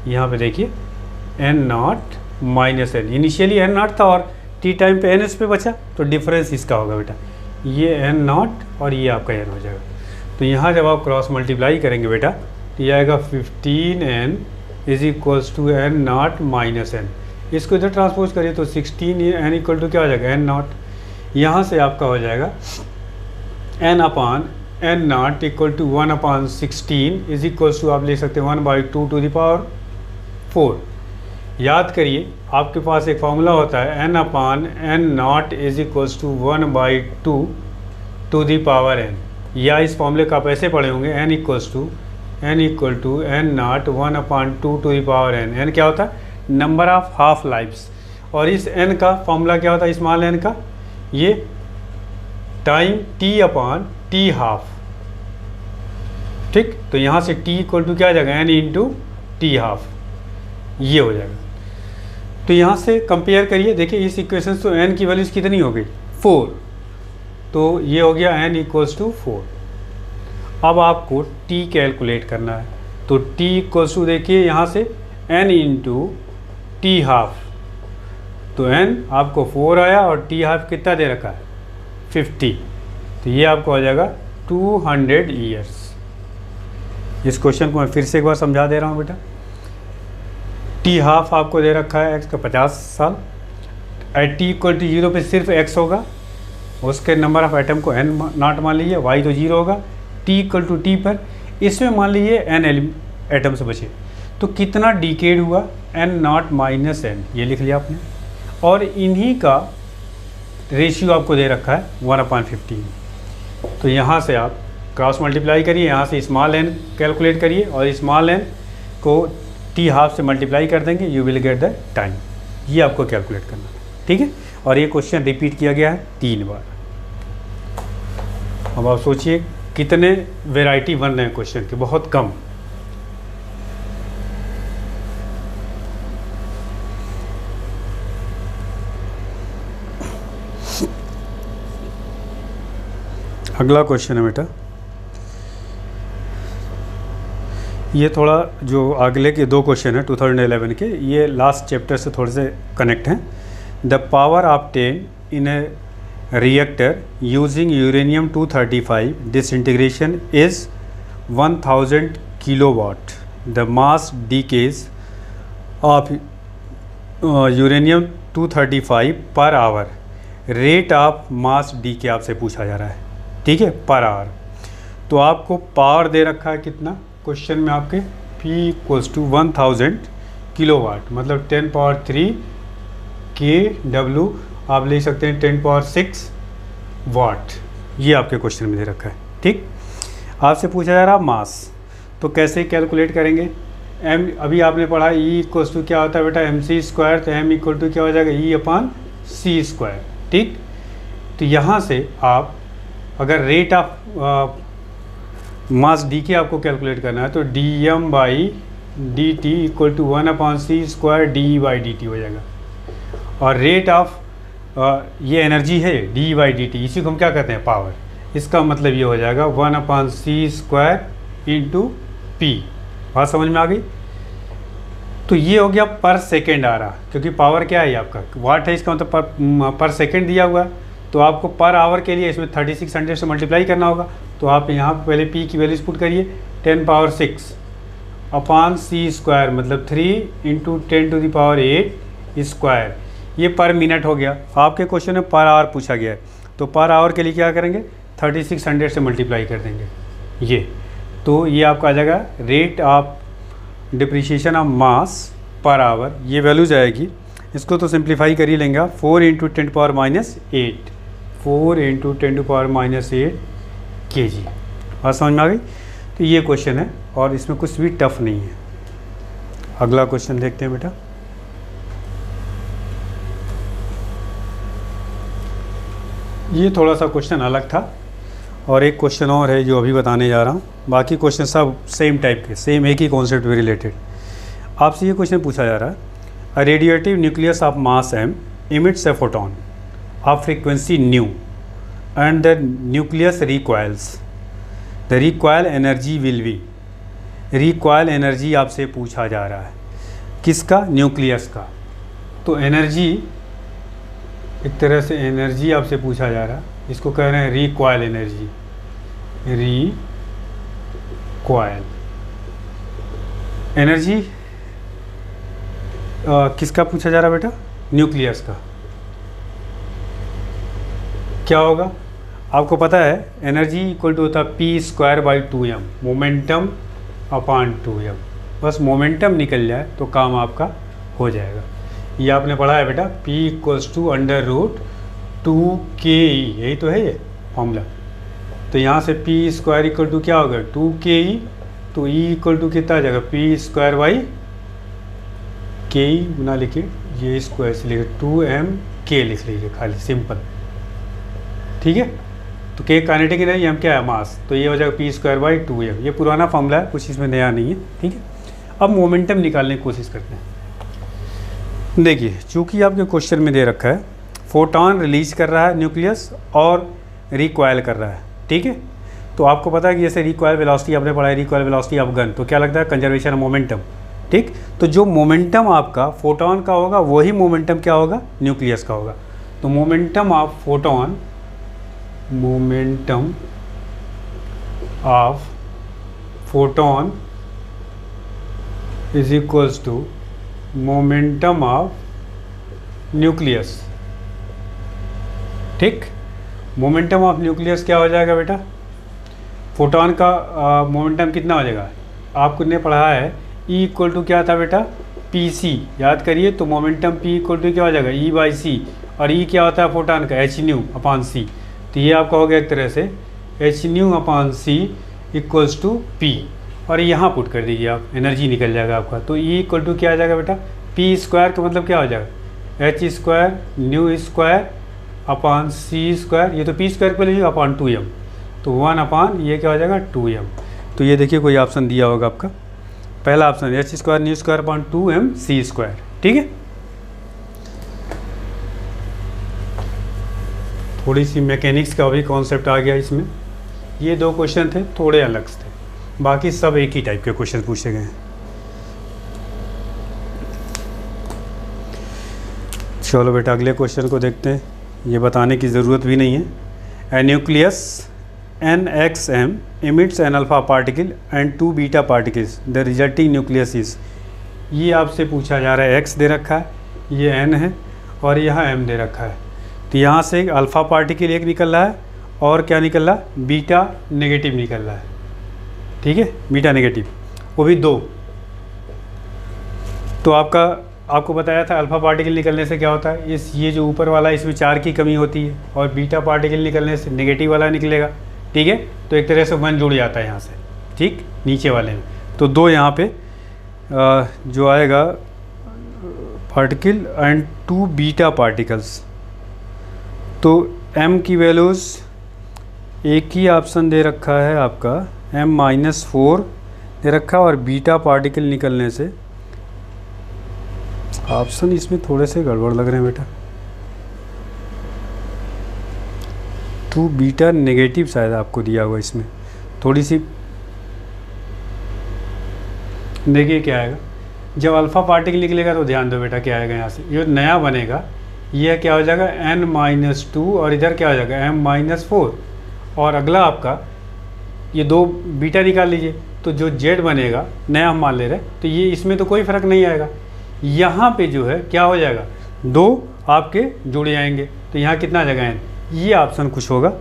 यहाँ पे देखिए n0 minus n, initially n0 था और t टाइम पे n इस पे बचा, तो डिफरेंस इसका होगा बेटा, ये n0 और ये आपका n हो जाएगा। तो यहाँ जब आप क्रॉस मल्टीप्लाई करेंगे बेटा, तो ये आएगा 15n is equals to n0 minus n। इसको इधर ट्रांसपोज करिए तो 16n इक्वल टू क्या हो जाएगा n0। यहाँ से आपका हो जाएगा n upon N not equal to 1/16 is equal to आप ले सकते हैं 1/2 टू द पावर 4। याद करिए आपके पास एक फॉर्मूला होता है n/n not is equals to 1/2 to the power n, या इस फॉर्मूले का आप ऐसे पढ़े होंगे n equal to n not 1/2 to the power n। n क्या होता है? Number of half lives. और इस n का फॉर्मूला क्या होता है? स्मॉल n का ये टाइम t/t हाफ। ठीक, तो यहाँ से t इक्वल टू क्या आ जाएगा? n इंटू टी हाफ, ये हो जाएगा। तो यहाँ से कंपेयर करिए, देखिए इस इक्वेशन से तो n की वैल्यूज कितनी हो गई? 4, तो ये हो गया n इक्वल्स टू 4। अब आपको t कैलकुलेट करना है, तो t इक्वल्स टू देखिए यहाँ से n इंटू टी हाफ, तो n आपको 4 आया और t हाफ कितना दे रखा है? 50, तो ये आपको हो जाएगा 200 ईयर्स। इस क्वेश्चन को मैं फिर से एक बार समझा दे रहा हूँ बेटा। टी हाफ आपको दे रखा है x का 50 साल, एट टी इक्वल टू 0 पे सिर्फ x होगा, उसके नंबर ऑफ एटम को n नॉट मान लीजिए, y तो 0 होगा, t इक्वल टू t पर इसमें मान लीजिए n एटम से बचे, तो कितना डिकेड हुआ? n नॉट माइनस n, ये लिख लिया आपने। और इन्हीं का रेशियो आपको दे रखा है 1/15, तो यहाँ से आप क्रॉस मल्टीप्लाई करिए, यहाँ से स्मॉल n कैलकुलेट करिए और स्मॉल n को टी हाफ से मल्टीप्लाई कर देंगे, you will get the time. ये आपको कैलकुलेट करना है, ठीक है। और ये क्वेश्चन रिपीट किया गया है 3 बार। अब आप सोचिए कितने वैरायटी बन रहे हैं क्वेश्चन के, बहुत कम। अगला क्वेश्चन है बेटा, ये थोड़ा जो अगले के 2 क्वेश्चन है 2011 के, ये लास्ट चैप्टर से थोड़े से कनेक्ट हैं। The power obtain in a reactor using uranium 235 disintegration is 1000 kilowatt. The mass decays of uranium 235 per hour. Rate of mass decay आपसे पूछा जा रहा है, ठीक है, पर आवर। तो आपको पावर दे रखा है कितना क्वेश्चन में आपके? P इक्वल्स टू 1000 किलोवाट, मतलब 10 पावर 3 kW, आप ले सकते हैं 10 पावर 6 वाट। ये आपके क्वेश्चन में दे रखा है, ठीक। आपसे पूछा जा रहा मास, तो कैसे कैलकुलेट करेंगे? m अभी आपने पढ़ा E इक्वल्स टू क्या होता है बेटा? mc², तो m इक्वल टू क्या हो जाएगा? E/c², ठीक। तो यहाँ से आप अगर रेट ऑफ मास डी के आपको कैलकुलेट करना है, तो dm/dt equal to 1/c² dE/dt हो जाएगा। और रेट ऑफ ये एनर्जी है dE/dt, इसी को हम क्या कहते हैं? पावर। इसका मतलब ये हो जाएगा 1/c² इंटू पी। बात समझ में आ गई? तो ये हो गया पर सेकेंड आ रहा, क्योंकि पावर क्या है आपका? वाट है, इसका मतलब पर सेकेंड दिया हुआ है। तो आपको पर आवर के लिए इसमें 3600 से मल्टीप्लाई करना होगा। तो आप यहाँ पहले p की वैल्यूज पुट करिए, 10 पावर 6/c², मतलब 3 into 10 to the power 8 square. ये पर मिनट हो गया। आपके क्वेश्चन में पर आवर पूछा गया है, तो पर आवर के लिए क्या करेंगे? 3600 से मल्टीप्लाई कर देंगे ये। तो ये आपका आ जाएगा rate of depreciation of mass per hour, ये वैल्यूज आएगी। इसको तो सिंप्लीफाई कर ही लेंगे आप, 4 into 10 power -8, 4 into 10 power -8 kg। बात समझ में आ गई? तो ये क्वेश्चन है और इसमें कुछ भी टफ नहीं है। अगला क्वेश्चन देखते हैं बेटा। ये थोड़ा सा क्वेश्चन अलग था और एक क्वेश्चन और है जो अभी बताने जा रहा हूँ। बाकी क्वेश्चन सब सेम टाइप के, सेम एक ही कॉन्सेप्ट में रिलेटेड। आपसे ये क्वेश्चन पूछा जा रहा है, a radioactive nucleus of mass m emits a photon of frequency nu and the nucleus recoils. The recoil energy will be, recoil energy आपसे पूछा जा रहा है किसका? न्यूक्लियस का। तो एनर्जी, एक तरह से एनर्जी आपसे पूछा जा रहा है, इसको कह रहे हैं रिकॉयल एनर्जी। रिकॉयल एनर्जी किसका पूछा जा रहा है बेटा? न्यूक्लियस का। क्या होगा? आपको पता है एनर्जी इक्वल टू होता है p²/2m, मोमेंटम अपॉन 2m। बस मोमेंटम निकल जाए तो काम आपका हो जाएगा। ये आपने पढ़ा है बेटा, p = √2ke, यही तो है ये फॉर्मूला। तो यहाँ से p² = क्या होगा 2ke, तो e = कितना आ जाएगा p²/ke ना लिखिए, ये स्क्वायर से लिखिए 2mk लिख लीजिए खाली, सिंपल। ठीक है, तो k काइनेटिक एनर्जी, m क्या है मास, तो ये हो जाएगा p²/2m। ये पुराना फॉर्मूला है, कुछ इसमें नया नहीं है। ठीक है, अब मोमेंटम निकालने की कोशिश करते हैं। देखिए, चूँकि आपके क्वेश्चन में दे रखा है फोटॉन रिलीज कर रहा है न्यूक्लियस और रिकॉयल कर रहा है। ठीक है, तो आपको पता है कि जैसे रिकॉयल वेलोसिटी आपने पढ़ा है, रिकॉयल वेलोसिटी ऑफ गन, तो क्या लगता है कंजर्वेशन ऑफ मोमेंटम। ठीक, तो जो मोमेंटम आपका फोटॉन का होगा वही मोमेंटम क्या होगा न्यूक्लियस का होगा। तो momentum of photon, momentum of photon is equals to momentum of nucleus. ठीक, मोमेंटम ऑफ न्यूक्लियस क्या हो जाएगा बेटा, फोटॉन का मोमेंटम कितना हो जाएगा, आपको ने पढ़ा है E = क्या था बेटा pc, याद करिए। तो मोमेंटम P = क्या हो जाएगा E/c, और E क्या होता है फोटॉन का hν/c। तो ये आपका हो गया एक तरह से hν/c = P, और यहाँ पुट कर दीजिए आप, एनर्जी निकल जाएगा आपका। तो E = क्या आ जाएगा बेटा p² का मतलब क्या हो जाएगा h² ν²/c², ये तो p² पे लीजिए अपॉन 2m, तो 1 ये क्या हो जाएगा 2m। तो ये देखिए कोई ऑप्शन दिया होगा आपका, पहला ऑप्शन h² ν²/2mc²। ठीक है, थोड़ी सी मैकेनिक्स का भी कॉन्सेप्ट आ गया इसमें। ये 2 क्वेश्चन थे, थोड़े अलग थे, बाकी सब एक ही टाइप के क्वेश्चन पूछे गए हैं। चलो बेटा अगले क्वेश्चन को देखते हैं, ये बताने की ज़रूरत भी नहीं है। ए nucleus NXM emits an alpha particle and 2 beta particles, the resulting nucleus is, ये आपसे पूछा जा रहा है, x दे रखा है, ये n है और यहाँ m दे रखा है। तो यहाँ से अल्फ़ा पार्टिकल एक निकल रहा है और क्या निकल रहा है बीटा नेगेटिव निकल रहा है। ठीक है, बीटा नेगेटिव, वो भी 2। तो आपको बताया था अल्फ़ा पार्टिकल निकलने से क्या होता है, ये जो ऊपर वाला इसमें 4 की कमी होती है, और बीटा पार्टिकल निकलने से नेगेटिव वाला निकलेगा। ठीक है, तो एक तरह से 1 जुड़ जाता है यहाँ से, ठीक, नीचे वाले में। तो 2 यहाँ पे जो आएगा पार्टिकल एंड 2 बीटा पार्टिकल्स। तो m की वैल्यूज़ एक ही ऑप्शन दे रखा है आपका m-4 दे रखा, और बीटा पार्टिकल निकलने से ऑप्शन इसमें थोड़े से गड़बड़ लग रहे हैं बेटा, 2 बीटा नेगेटिव शायद आपको दिया हुआ इसमें, थोड़ी सी देखिए क्या आएगा। जब अल्फ़ा पार्टिकल निकलेगा तो ध्यान दो बेटा क्या आएगा, यहाँ से ये नया बनेगा, यह क्या हो जाएगा n-2, और इधर क्या हो जाएगा m-4, और अगला आपका ये 2 बीटा निकाल लीजिए, तो जो z बनेगा नया हम मान ले रहे हैं, तो ये इसमें तो कोई फ़र्क नहीं आएगा। यहाँ पे जो है क्या हो जाएगा 2 आपके जुड़ जाएंगे, तो यहाँ कितना आ जाएगा n, ये ऑप्शन कुछ होगा,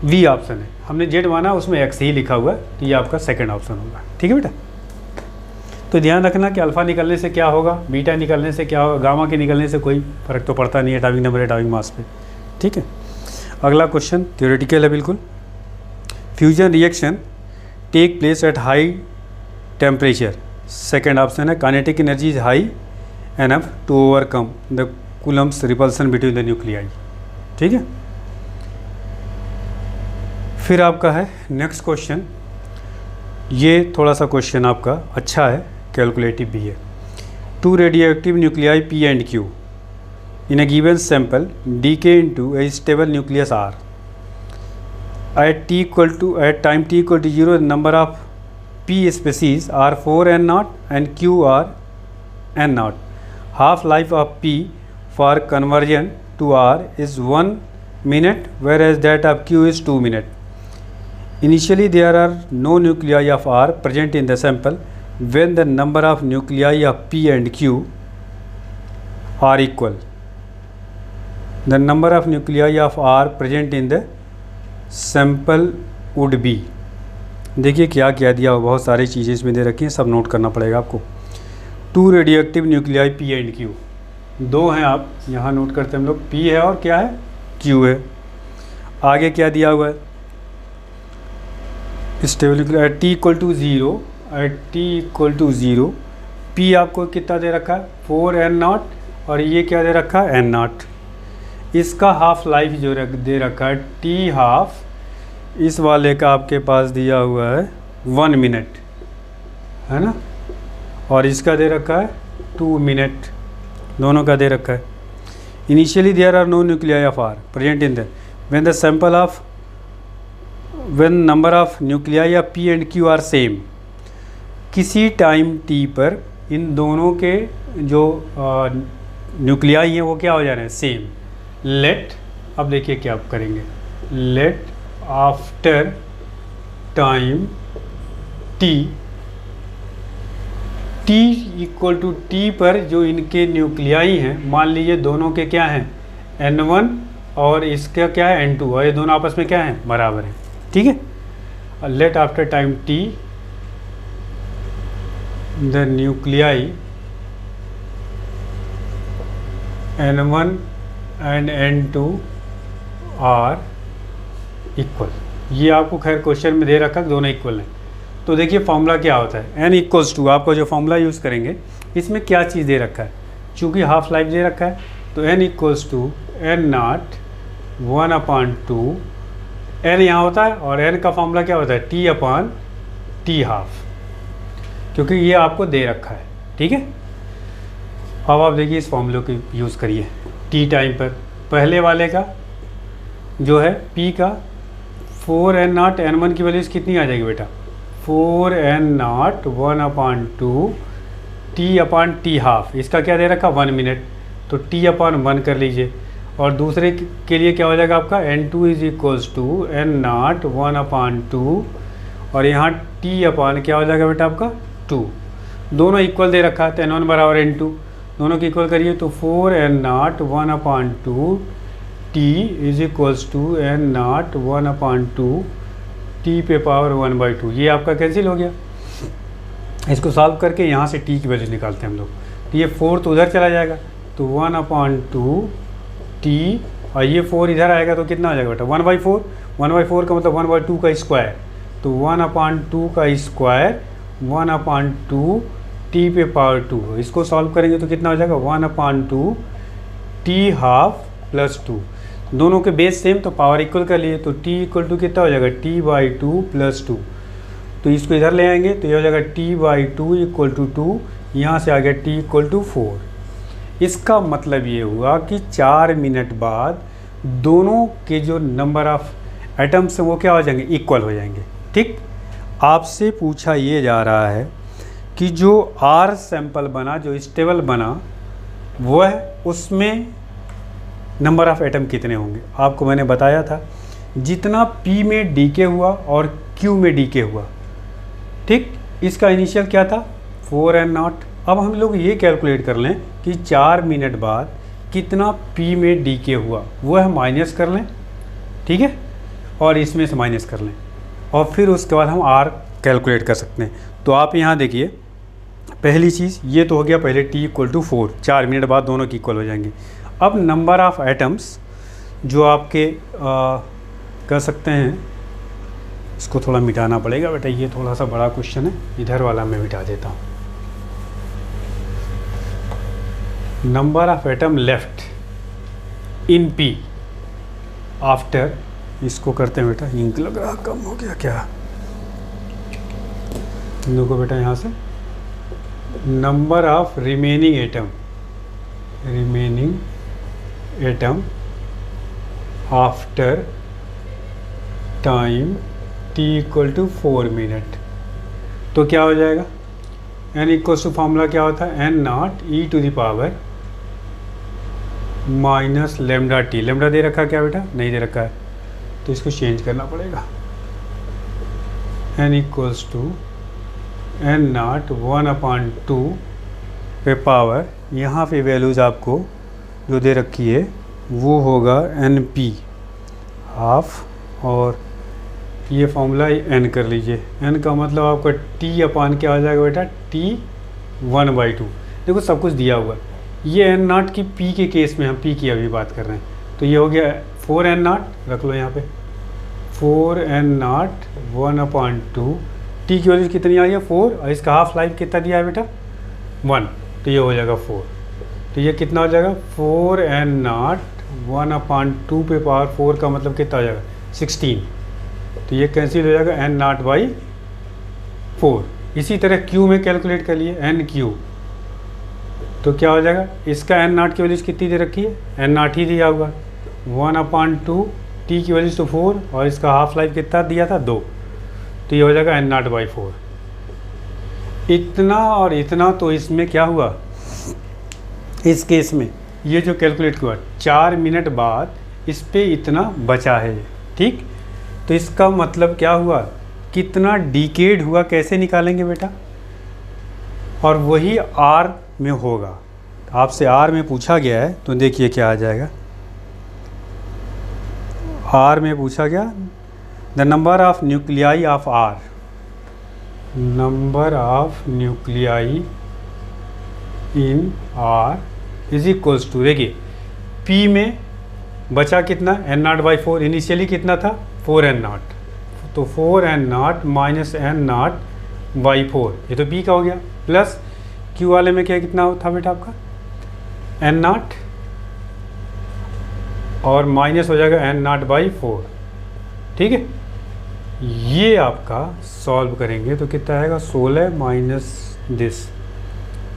वी ऑप्शन है, हमने z माना उसमें x ही लिखा हुआ है, तो ये आपका सेकंड ऑप्शन होगा। ठीक है बेटा, तो ध्यान रखना कि अल्फ़ा निकलने से क्या होगा, बीटा निकलने से क्या होगा, गामा के निकलने से कोई फ़र्क तो पड़ता नहीं है एटॉमिक नंबर एटॉमिक मास पे। ठीक है, अगला क्वेश्चन थ्योरेटिकल है बिल्कुल। Fusion reaction take place at high temperature, second option है kinetic energy is high enough to overcome the coulomb's repulsion between the nuclei. ठीक है, फिर आपका है नेक्स्ट क्वेश्चन, ये थोड़ा सा क्वेश्चन आपका अच्छा है, कैलकुलेटिव भी है। 2 radioactive nuclei P and Q in a given sample decay into a stable nucleus R. At time t equal to 0, the number of P species are 4n0 and Q are n0. Half life of P for conversion to R is 1 minute, whereas that of Q is 2 minutes. Initially there are no nuclei of R present in the sample when the number of nuclei of P and Q are equal. The number of nuclei of R present in the sample would be. देखिए क्या क्या दिया हुआ, बहुत सारी चीज़ें इसमें दे रखी हैं, सब नोट करना पड़ेगा आपको। 2 radio active nuclei P and Q, 2 हैं, आप यहाँ नोट करते हैं हम लोग, पी है और क्या है, क्यू है। आगे क्या दिया हुआ है, stable at T equal to 0, at T equal to 0 P आपको कितना दे रखा है 4n0 और ये क्या दे रखा है n0। इसका हाफ लाइफ जो दे रखा है टी हाफ, इस वाले का आपके पास दिया हुआ है 1 मिनट, है ना, और इसका दे रखा है 2 मिनट, दोनों का दे रखा है। Initially there are no nuclei of R present in the when the sample of when number of nuclei of P and Q are same, किसी टाइम टी पर इन दोनों के जो न्यूक्लियाई हैं वो क्या हो जा रहे हैं, सेम। लेट, अब देखिए क्या आप करेंगे, let after time T, T equal to T पर जो इनके न्यूक्लियाई हैं, मान लीजिए दोनों के क्या हैं N1 और इसका क्या है N2, और ये दोनों आपस में क्या हैं, बराबर हैं, ठीक है। Let after time T the nuclei N1 and N2 are equal. ये आपको खैर क्वेश्चन में दे रखा है दोनों इक्वल हैं। तो देखिए फॉर्मूला क्या होता है, n इक्वल्स टू, आपको जो फॉर्मूला यूज़ करेंगे इसमें क्या चीज़ दे रखा है, चूँकि हाफ लाइफ दे रखा है तो n equals to n0 1/2, n यहाँ होता है और n का फॉर्मूला क्या होता है t अपॉन टी हाफ, क्योंकि ये आपको दे रखा है, ठीक है। अब आप देखिए इस फॉर्मूले को यूज़ करिए टी टाइम पर, पहले वाले का जो है p का 4n0 n1 की वैल्यूज़ कितनी आ जाएगी बेटा, 4n0 1/2 T upon T half, इसका क्या दे रखा 1 मिनट, तो टी अपॉन 1 कर लीजिए, और दूसरे के लिए क्या हो जाएगा आपका n2 is equals to n0 1/2 और यहाँ टी अपॉन क्या हो जाएगा बेटा आपका 2, दोनों इक्वल दे रखा है तो n1 बराबर n2, दोनों की इक्वल करिए तो 4n0 1/2 T is equals to n0 1/2 T पे पावर 1/2, ये आपका कैंसिल हो गया। इसको सॉल्व करके यहाँ से टी की वैल्यू निकालते हैं हम लोग, तो ये 4 तो उधर चला जाएगा तो 1/2 टी, और ये 4 इधर आएगा तो कितना आ जाएगा बेटा 1/4, 1/4 का मतलब 1/2 का स्क्वायर, तो 1/2 का स्क्वायर 1/2 टी पे पावर 2, इसको सॉल्व करेंगे तो कितना हो जाएगा 1/2 टी हाफ प्लस 2, दोनों के बेस सेम तो पावर इक्वल कर लिए, तो t इक्वल टू कितना हो जाएगा t/2 प्लस 2, तो इसको इधर ले आएंगे तो ये हो जाएगा t/2 इक्वल टू 2, यहाँ से आ गया t इक्वल टू 4। इसका मतलब ये हुआ कि 4 मिनट बाद दोनों के जो नंबर ऑफ एटम्स हैं वो क्या हो जाएंगे, इक्वल हो जाएंगे, ठीक। आपसे पूछा ये जा रहा है कि जो R सैंपल बना, जो स्टेबल बना, वह उसमें नंबर ऑफ़ एटम कितने होंगे। आपको मैंने बताया था जितना P में डीके हुआ और Q में डीके हुआ, ठीक, इसका इनिशियल क्या था 4n0। अब हम लोग ये कैलकुलेट कर लें कि 4 मिनट बाद कितना P में डीके हुआ, वह माइनस कर लें, ठीक है, और इसमें से माइनस कर लें, और फिर उसके बाद हम R कैलकुलेट कर सकते हैं। तो आप यहाँ देखिए पहली चीज़ ये तो हो गया, पहले t इक्वल टू 4, 4 मिनट बाद दोनों की इक्वल हो जाएंगे। अब नंबर ऑफ़ एटम्स जो आपके कर सकते हैं, इसको थोड़ा मिटाना पड़ेगा बेटा, ये थोड़ा सा बड़ा क्वेश्चन है, इधर वाला मैं मिटा देता हूँ। Number of atom left in P after, इसको करते हैं बेटा, इंक लग रहा कम हो गया क्या, देखो बेटा यहाँ से number of remaining atom after time t equal to 4 minute, तो क्या हो जाएगा n इक्वल टू फॉर्मूला क्या होता है n0 e to the power minus lambda T, lambda दे रखा क्या बेटा, नहीं दे रखा है, तो इसको चेंज करना पड़ेगा, n इक्वल्स टू n0 1/2 पे पावर, यहाँ पे वैल्यूज़ आपको जो दे रखी है वो होगा NP हाफ, और ये फॉर्मूला n कर लीजिए। n का मतलब आपका T अपान क्या आ जाएगा बेटा, T 1/2। देखो सब कुछ दिया हुआ है। ये n नॉट की P के केस में हम P की अभी बात कर रहे हैं, तो ये हो गया 4n नॉट, रख लो यहाँ पे 4n नॉट 1/2। T की वैल्यू कितनी आई है 4, और इसका हाफ लाइफ कितना दिया है बेटा 1, तो ये हो जाएगा 4। तो ये कितना हो जाएगा 4n नॉट 1/2 पे पावर 4 का मतलब कितना हो जाएगा 16। तो ये कैंसिल हो जाएगा n नॉट बाई 4। इसी तरह Q में कैलकुलेट कर लिए NQ, तो क्या हो जाएगा, इसका n नॉट की वैल्यू कितनी दे रखी है, n नॉट ही दिया हुआ 1/2, T की वैल्यू तो 4, और इसका हाफ लाइफ कितना दिया था 2, तो ये हो जाएगा n नॉट बाई 4। इतना और इतना, तो इसमें क्या हुआ, इस केस में ये जो कैलकुलेट हुआ 4 मिनट बाद इस पे इतना बचा है, ठीक। तो इसका मतलब क्या हुआ, कितना डिकेड हुआ, कैसे निकालेंगे बेटा, और वही R में होगा। आपसे R में पूछा गया है, तो देखिए क्या आ जाएगा। R में पूछा गया the number of nuclei of R, number of nuclei in R is equals to, देखिए P में बचा कितना n नॉट बाई 4, इनिशियली कितना था 4n नॉट, तो 4n not minus n not by 4, ये तो P का हो गया, प्लस Q वाले में क्या कितना था बेटा आपका n नॉट, और माइनस हो जाएगा n नॉट बाई 4, ठीक है। ये आपका सॉल्व करेंगे तो कितना आएगा 16 माइनस दिस,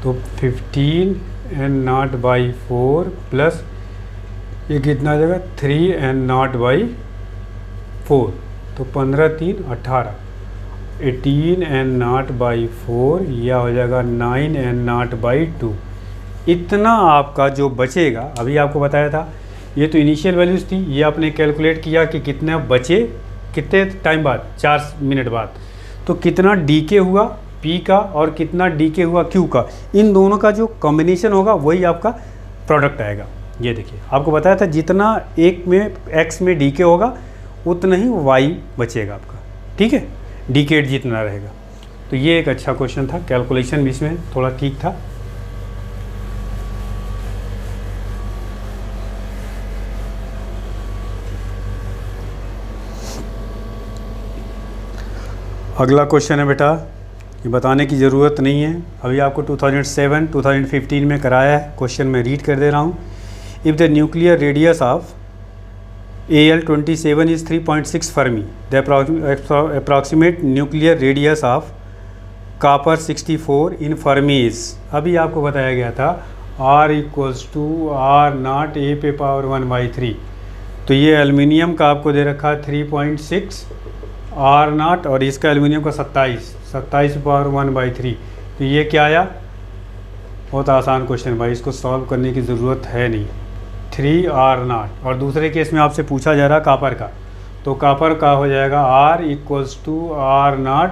तो 15 n नॉट बाई 4 प्लस ये कितना आ जाएगा 3n नॉट बाई 4, तो 15 3 18, 18n नॉट बाई 4, यह हो जाएगा 9n नॉट बाई 2। इतना आपका जो बचेगा, अभी आपको बताया था ये तो इनिशियल वैल्यूज़ थी, ये आपने कैलकुलेट किया कि कितना बचे कितने टाइम बाद, 4 मिनट बाद, तो कितना डीके हुआ P का और कितना डीके हुआ Q का, इन दोनों का जो कॉम्बिनेशन होगा वही आपका प्रोडक्ट आएगा। ये देखिए आपको बताया था जितना एक में X में डीके होगा उतना ही Y बचेगा आपका, ठीक है, डिकेड जितना रहेगा। तो ये एक अच्छा क्वेश्चन था, कैलकुलेशन भी इसमें थोड़ा ठीक था। अगला क्वेश्चन है बेटा, ये बताने की ज़रूरत नहीं है, अभी आपको 2007 2015 में कराया है, क्वेश्चन मैं रीड कर दे रहा हूँ। If the nuclear radius of Al27 is 3.6 fermi, the approximate nuclear radius of copper 64 in fermi is. अभी आपको बताया गया था R equals to R not A पे पावर 1/3, तो ये एल्युमिनियम का आपको दे रखा है 3.6 R नॉट, और इसका एल्युमिनियम का 27 पावर 1/3, तो ये क्या आया, बहुत आसान क्वेश्चन भाई, इसको सॉल्व करने की ज़रूरत है नहीं, 3R नॉट। और दूसरे केस में आपसे पूछा जा रहा कॉपर का, तो कॉपर का हो जाएगा R equals to R not,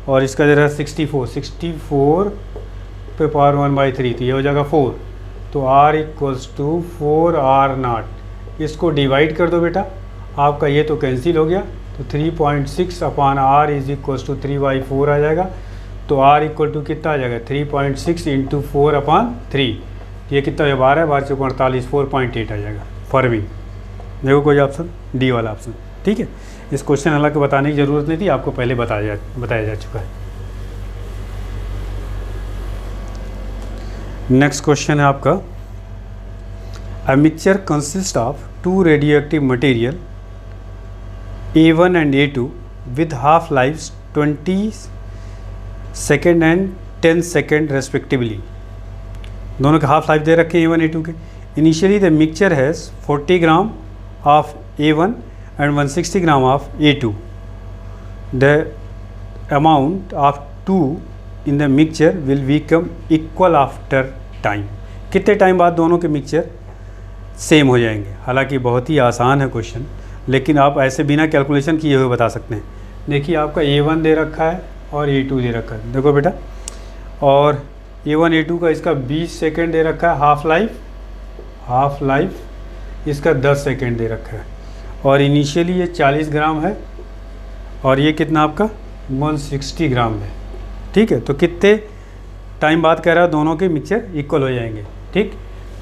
और इसका दे रहा है 64 पे पावर 1/3, तो ये हो जाएगा 4, तो R equals to 4R not. इसको डिवाइड कर दो बेटा, आपका ये तो कैंसिल हो गया, तो 3.6 अपान R इज इक्वल्स टू 3/4 आ जाएगा, तो R इक्वल टू कितना आ जाएगा 3.6 इंटू 4 अपान 3, ये कितना है 12 12 चौक 48, 4.8 आ जाएगा फर्मी। देखो कोई ऑप्शन डी वाला ऑप्शन, ठीक है। इस क्वेश्चन हालांकि बताने की ज़रूरत नहीं थी, आपको पहले बताया जा चुका है। नेक्स्ट क्वेश्चन है आपका, a mixture consist of 2 radioactive material A1 and A2 with half lives 20 second and 10 second respectively. दोनों के हाफ लाइफ दे रखे हैं A1 A2 के। Initially the mixture has 40 gram of A1 and 160 gram of A2. The amount of 2 in the mixture will become equal after time. कितने time बाद दोनों के mixture same हो जाएंगे। हालांकि बहुत ही आसान है क्वेश्चन, लेकिन आप ऐसे बिना कैलकुलेशन किए हुए बता सकते हैं। देखिए आपका A1 दे रखा है और A2 दे रखा है, देखो बेटा, और A1 A2 का इसका 20 सेकेंड दे रखा है हाफ लाइफ, इसका 10 सेकेंड दे रखा है, और इनिशियली ये 40 ग्राम है और ये कितना आपका 160 ग्राम है। ठीक है, तो कितने टाइम बाद कह रहा है दोनों के मिक्सचर इक्वल हो जाएंगे। ठीक,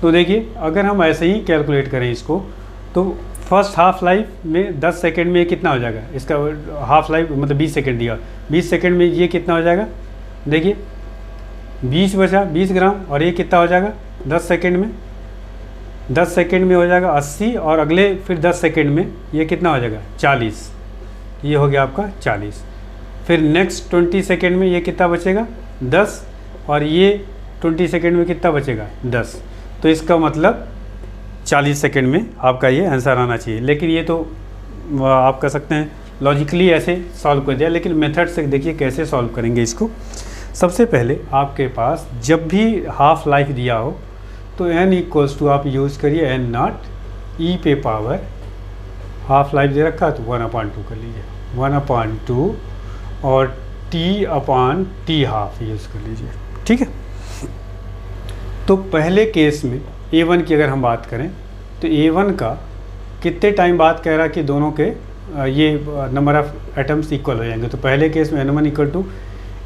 तो देखिए अगर हम ऐसे ही कैलकुलेट करें इसको, तो फर्स्ट हाफ लाइफ में 10 सेकेंड में कितना हो जाएगा, इसका हाफ लाइफ मतलब 20 सेकेंड दिया, 20 सेकेंड में ये कितना हो जाएगा, देखिए 20 बचा 20 ग्राम, और ये कितना हो जाएगा 10 सेकेंड में, 10 सेकेंड में हो जाएगा 80, और अगले फिर 10 सेकेंड में ये कितना हो जाएगा 40, ये हो गया आपका 40। फिर नेक्स्ट 20 सेकेंड में ये कितना बचेगा 10, और ये 20 सेकेंड में कितना बचेगा 10। तो इसका मतलब 40 सेकेंड में आपका ये आंसर आना चाहिए। लेकिन ये तो आप कह सकते हैं लॉजिकली ऐसे सॉल्व कर दिया, लेकिन मेथड से देखिए कैसे सॉल्व करेंगे इसको। सबसे पहले आपके पास जब भी हाफ लाइफ दिया हो तो n इक्वल्स टू आप यूज़ करिए n नॉट ई पे पावर, हाफ लाइफ दे रखा है तो 1/2 कर लीजिए, 1/2 और t/t हाफ यूज़ कर लीजिए। ठीक है, तो पहले केस में a1 की अगर हम बात करें तो a1 का कितने टाइम बाद कह रहा है कि दोनों के ये नंबर ऑफ एटम्स इक्वल हो जाएंगे। तो पहले केस में n1 इक्वल टू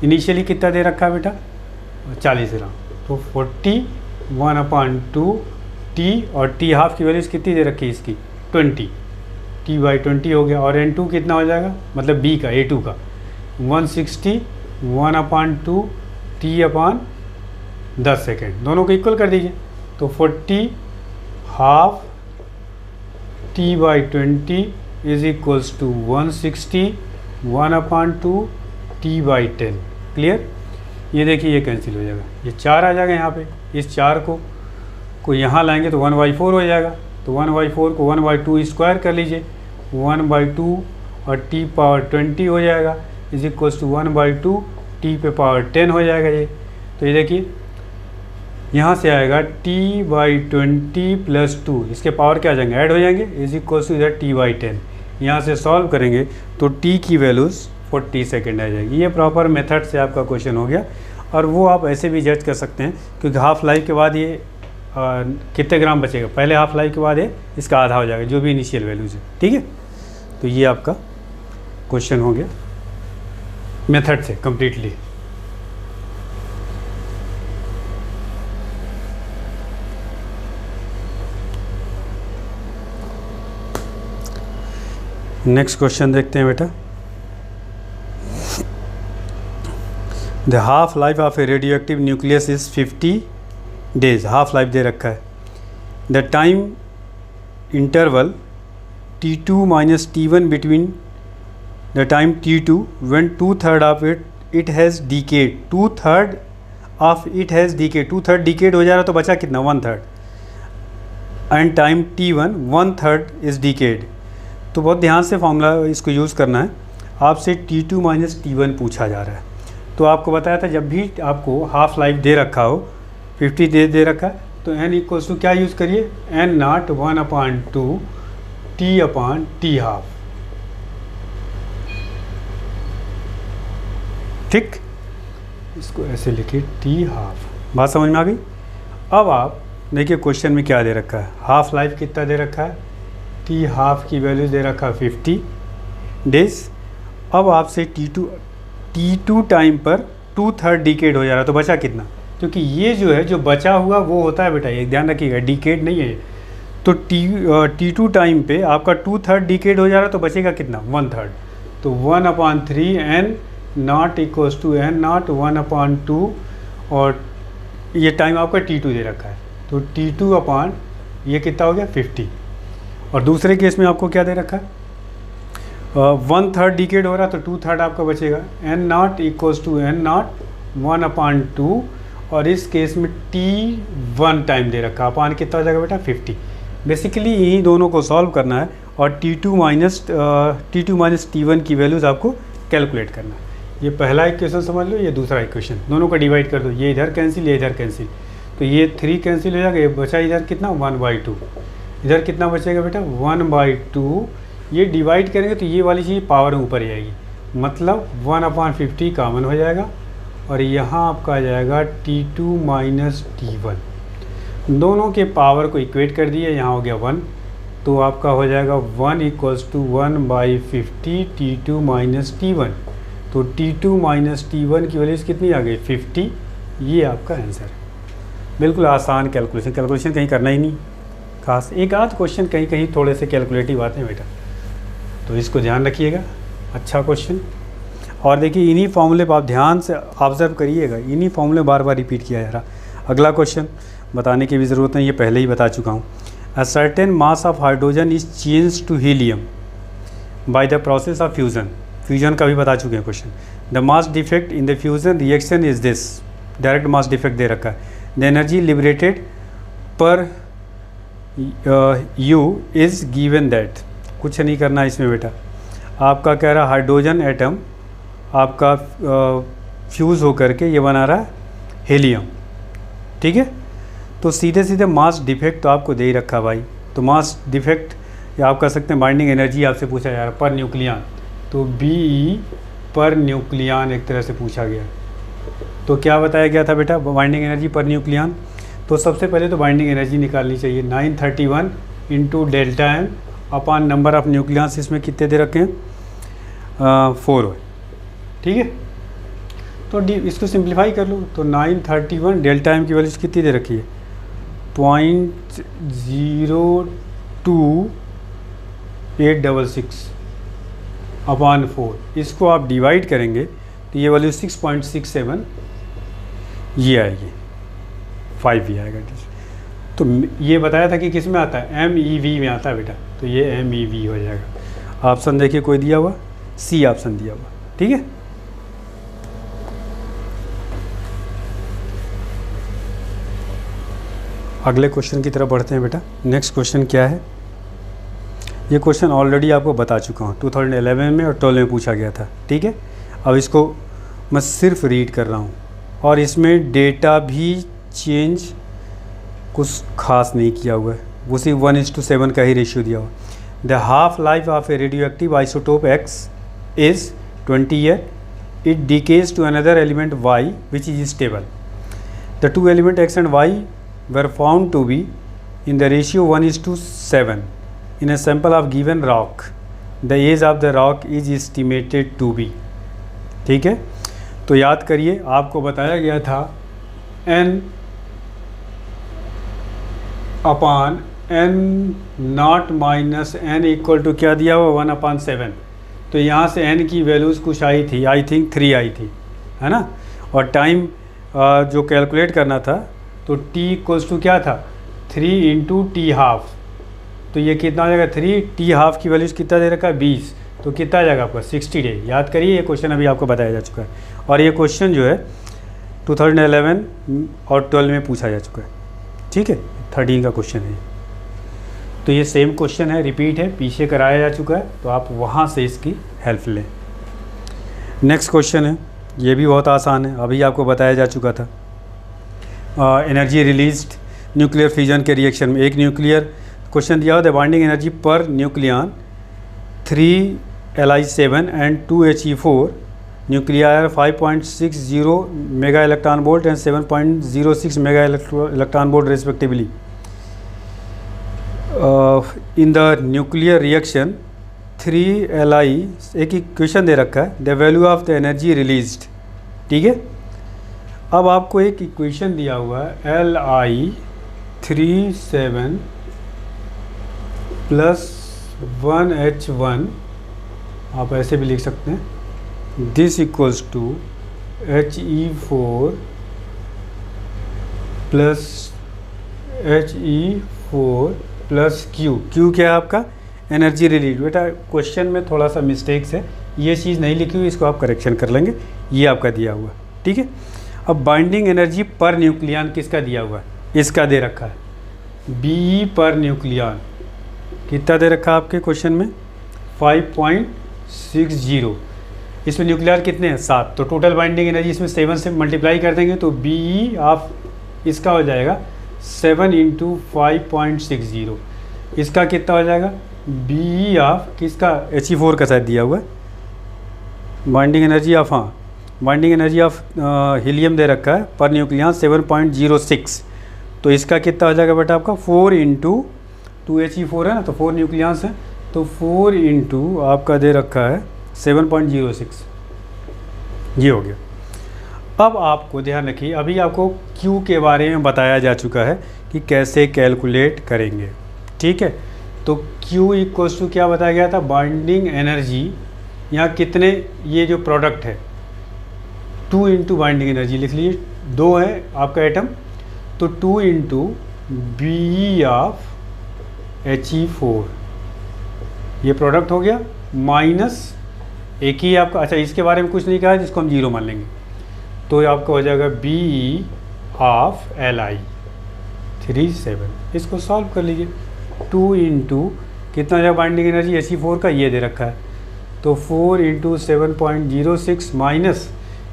इनिशियली कितना दे रखा है बेटा 40 ग्राम, तो 41/2 t, और t हाफ की वैल्यूज कितनी दे रखी है इसकी 20, t/20 हो गया। और n2 कितना हो जाएगा, मतलब b का a2 का 160 1/2 t/10 सेकेंड, दोनों को इक्वल कर दीजिए। तो 40 half t/20 is equals to 160 1/2 t/10। Clear, ये देखिए ये कैंसिल हो जाएगा, ये 4 आ जाएगा यहाँ पे, इस 4 को यहाँ लाएंगे तो 1/4 हो जाएगा। तो 1/4 को 1/2 स्क्वायर कर लीजिए, 1/2 और t/20 हो जाएगा इज इक्वल्स टू 1/2 t/10 हो जाएगा ये। तो ये देखिए यहाँ से आएगा t/20 + 2, इसके पावर क्या आ जाएंगे, ऐड हो जाएंगे, इज इक्वल्स टू इधर t/10। यहाँ से सॉल्व करेंगे तो t की वैल्यूज़ 40 सेकेंड आ जाएगी। ये प्रॉपर मेथड से आपका क्वेश्चन हो गया, और वो आप ऐसे भी जज कर सकते हैं क्योंकि हाफ लाइफ के बाद ये कितने ग्राम बचेगा, पहले हाफ लाइफ के बाद ये इसका आधा हो जाएगा जो भी इनिशियल वैल्यूज़ है। ठीक है, तो ये आपका क्वेश्चन हो गया मेथड से कम्प्लीटली। नेक्स्ट क्वेश्चन देखते हैं बेटा। The half life of a radio active nucleus is 50 days, half life दे रखा है। The time interval T2 - T1 between the time T2 when 2/3 of it has decayed, 2/3 of it has decayed, 2/3 decayed हो जा रहा तो बचा कितना 1/3, and time T1 1/3 is decade. तो बहुत ध्यान से फॉर्मूला इसको यूज़ करना है। आपसे T2 - T1 पूछा जा रहा है, तो आपको बताया था जब भी आपको हाफ लाइफ दे रखा हो 50 डेज दे रखा है तो n इक्वल्स टू क्या यूज़ करिए, n नॉट 1/2 t/t हाफ। ठीक, इसको ऐसे लिखिए t हाफ, बात समझ में आ गई। अब आप देखिए क्वेश्चन में क्या दे रखा है, हाफ लाइफ कितना दे रखा है, t हाफ की वैल्यू दे रखा है 50 डेज। अब आपसे T2 टाइम पर 2/3 डीकेड हो जा रहा है तो बचा कितना, क्योंकि ये जो है जो बचा हुआ वो होता है बेटा, ये ध्यान रखिएगा, डीकेड नहीं है। तो T2 टाइम पे आपका 2/3 डीकेड हो जा रहा है तो बचेगा कितना 1/3, तो 1/3 n not equals to n not 1/2, और ये टाइम आपका T2 दे रखा है तो T2 ये कितना हो गया 50। और दूसरे केस में आपको क्या दे रखा है 1/3 डीकेड हो रहा तो 2/3 आपका बचेगा, n not equals to n not 1/2, और इस केस में T1 टाइम दे रखा, अपान कितना हो जाएगा बेटा 50। बेसिकली यही दोनों को सॉल्व करना है और T2 - T1 की वैल्यूज़ आपको कैलकुलेट करना है। ये पहला इक्वेशन समझ लो, ये दूसरा इक्वेशन, दोनों को डिवाइड कर दो, ये इधर कैंसिल, ये इधर कैंसिल, तो ये 3 कैंसिल हो जाएगा, ये बचा इधर कितना 1/2, इधर कितना बचेगा बेटा 1/2। ये डिवाइड करेंगे तो ये वाली चीज़ पावर में ऊपर जाएगी, मतलब 1/50 कॉमन हो जाएगा, और यहाँ आपका आ जाएगा T2 - T1। दोनों के पावर को इक्वेट कर दिए, यहाँ हो गया 1, तो आपका हो जाएगा 1 = 1/50 T2 - T1। तो T2 - T1 की वैल्यूज कितनी आ गई 50। ये आपका आंसर है। बिल्कुल आसान कैलकुलेशन कहीं करना ही नहीं खास। एक आध क्वेश्चन कहीं कहीं थोड़े से कैलकुलेटिव आते हैं बेटा, तो इसको ध्यान रखिएगा। अच्छा क्वेश्चन। और देखिए इन्हीं फॉर्मूले पर आप ध्यान से ऑब्जर्व करिएगा, इन्हीं फॉर्मूले बार बार रिपीट किया जा रहा। अगला क्वेश्चन बताने की भी ज़रूरत नहीं, ये पहले ही बता चुका हूँ। A certain mass of hydrogen is change to helium by the process of fusion. Fusion का भी बता चुके हैं question. The mass defect in the fusion reaction is this. Direct mass defect दे रखा है। The energy liberated per u is given that. कुछ नहीं करना है इसमें बेटा। आपका कह रहा हाइड्रोजन एटम आपका फ्यूज़ होकर के ये बना रहा है हीलियम, ठीक है। तो सीधे सीधे मास डिफेक्ट तो आपको दे ही रखा भाई। तो मास डिफेक्ट या आप कह सकते हैं बाइंडिंग एनर्जी आपसे पूछा जा रहा है पर न्यूक्लियन, तो BE पर न्यूक्लियन एक तरह से पूछा गया। तो क्या बताया गया था बेटा बाइंडिंग एनर्जी पर न्यूक्लियन। तो सबसे पहले तो बाइंडिंग एनर्जी निकालनी चाहिए। 931 × ΔM upon number of nucleons. इसमें कितने दे रखे हैं 4, ठीक है। तो इसको सिंप्लीफाई कर लो तो 931 ΔM की वैल्यू कितनी दे रखी है 0.02866 अपॉन 4। इसको आप डिवाइड करेंगे तो ये वैल्यू 6.67 ये आएगी, 5 ये आएगा। तो ये बताया था कि किस में आता है MEV में आता है बेटा, तो ये MEV हो जाएगा। ऑप्शन देखिए कोई दिया हुआ, C ऑप्शन दिया हुआ, ठीक है। अगले क्वेश्चन की तरफ बढ़ते हैं बेटा। नेक्स्ट क्वेश्चन क्या है, ये क्वेश्चन ऑलरेडी आपको बता चुका हूँ, 2011 में और 12 में पूछा गया था, ठीक है। अब इसको मैं सिर्फ रीड कर रहा हूँ और इसमें डेटा भी चेंज कुछ खास नहीं किया हुआ है, उसी 1:7 का ही रेशियो दिया हुआ। The half life of a radio active isotope X is 20 year. It decays to another element Y which is stable. The two element X and Y were found to be in the ratio 1:7 in a sample of given rock. The age of the rock is estimated to be। ठीक है, तो याद करिए आपको बताया गया था n upon n0 minus n equal to क्या दिया हुआ 1/7। तो यहाँ से n की वैल्यूज़ कुछ आई थी, आई थिंक 3 आई थी, है ना। और टाइम जो कैलकुलेट करना था तो t इक्वल्स टू क्या था 3 × t½ तो ये कितना हो जाएगा 3 t½ की वैल्यूज़ कितना दे रखा है 20, तो कितना आ जाएगा आपका 60 डे। याद करिए ये क्वेश्चन अभी आपको बताया जा चुका है और ये क्वेश्चन जो है 2011 और 12 में पूछा जा चुका है, ठीक है। 13 का क्वेश्चन है, तो ये सेम क्वेश्चन है, रिपीट है, पीछे कराया जा चुका है, तो आप वहाँ से इसकी हेल्प लें। नेक्स्ट क्वेश्चन है, ये भी बहुत आसान है, अभी आपको बताया जा चुका था। एनर्जी रिलीज्ड न्यूक्लियर फ्यूजन के रिएक्शन में एक न्यूक्लियर क्वेश्चन दिया हुआ the binding energy per nucleon 3Li7 and 2He4 nuclear 5.60 mega electron volt and 7.06 mega electron volt respectively in the nuclear reaction 3Li। एक इक्वेशन दे रखा है the value of the energy released, ठीक है। अब आपको एक इक्वेशन दिया हुआ है Li37 + 1H1, आप ऐसे भी लिख सकते हैं, this equals to He4 + Q। Q क्या है आपका एनर्जी रिलीज। बेटा क्वेश्चन में थोड़ा सा मिस्टेक्स है, ये चीज़ नहीं लिखी हुई, इसको आप करेक्शन कर लेंगे, ये आपका दिया हुआ, ठीक है। अब बाइंडिंग एनर्जी पर न्यूक्लियन किसका दिया हुआ है, इसका दे रखा है BE पर न्यूक्लियन कितना दे रखा है आपके क्वेश्चन में 5.60। इसमें न्यूक्लियर कितने हैं 7, तो टोटल बाइंडिंग एनर्जी इसमें 7 से मल्टीप्लाई कर देंगे तो BE ऑफ इसका हो जाएगा 7 × 5.60। इसका कितना हो जाएगा BE ऑफ किसका He4 का शायद दिया हुआ है बाइंडिंग एनर्जी ऑफ, हाँ बाइंडिंग एनर्जी ऑफ हीलियम दे रखा है पर न्यूक्लियन 7.06। तो इसका कितना हो जाएगा बेटा आपका 4 × 2He4 है ना, तो 4 न्यूक्लियस है, तो 4 इंटू आपका दे रखा है 7.06, ये हो गया। अब आपको ध्यान रखिए, अभी आपको Q के बारे में बताया जा चुका है कि कैसे कैलकुलेट करेंगे, ठीक है। तो Q इक्वल्स टू क्या बताया गया था, बाइंडिंग एनर्जी, यहाँ कितने, ये जो प्रोडक्ट है 2 इंटू बाइंडिंग एनर्जी लिख लीजिए, 2 है आपका एटम, तो 2 इंटू बी ऑफ He4, ये प्रोडक्ट हो गया, माइनस एक ही आपका, अच्छा इसके बारे में कुछ नहीं कहा है जिसको हम 0 मान लेंगे, तो आपका हो जाएगा बी ऑफ Li37। इसको सॉल्व कर लीजिए, 2 इंटू कितना हो जाएगा बाइंडिंग एनर्जी He4 का, ये दे रखा है, तो 4 इंटू 7.06 माइनस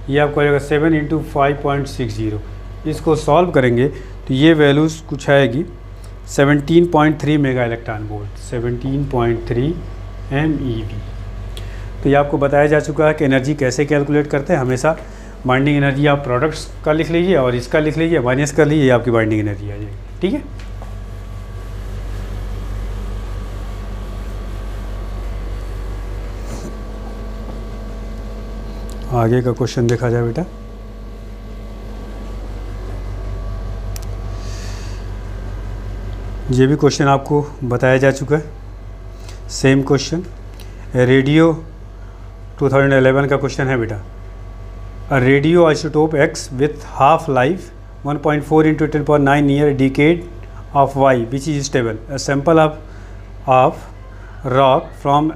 ये आपको हो जाएगा 7 इंटू 5.60, इसको सॉल्व करेंगे तो ये वैल्यूज़ कुछ आएगी 17.3 मेगा इलेक्ट्रॉन वोल्ट, 17.3 MeV। तो ये आपको बताया जा चुका है कि एनर्जी कैसे कैलकुलेट करते हैं। हमेशा बाइंडिंग एनर्जी आप प्रोडक्ट्स का लिख लीजिए और इसका लिख लीजिए, माइनस कर लीजिए, आपकी बाइंडिंग एनर्जी आ जाएगी, ठीक है। आगे का क्वेश्चन देखा जाए बेटा। ये भी क्वेश्चन आपको बताया जा चुका है, सेम क्वेश्चन, रेडियो 2011 का क्वेश्चन है बेटा। A radioisotope X with half life 1.4 into 10⁹ year decayed of Y which is stable, a sample of rock from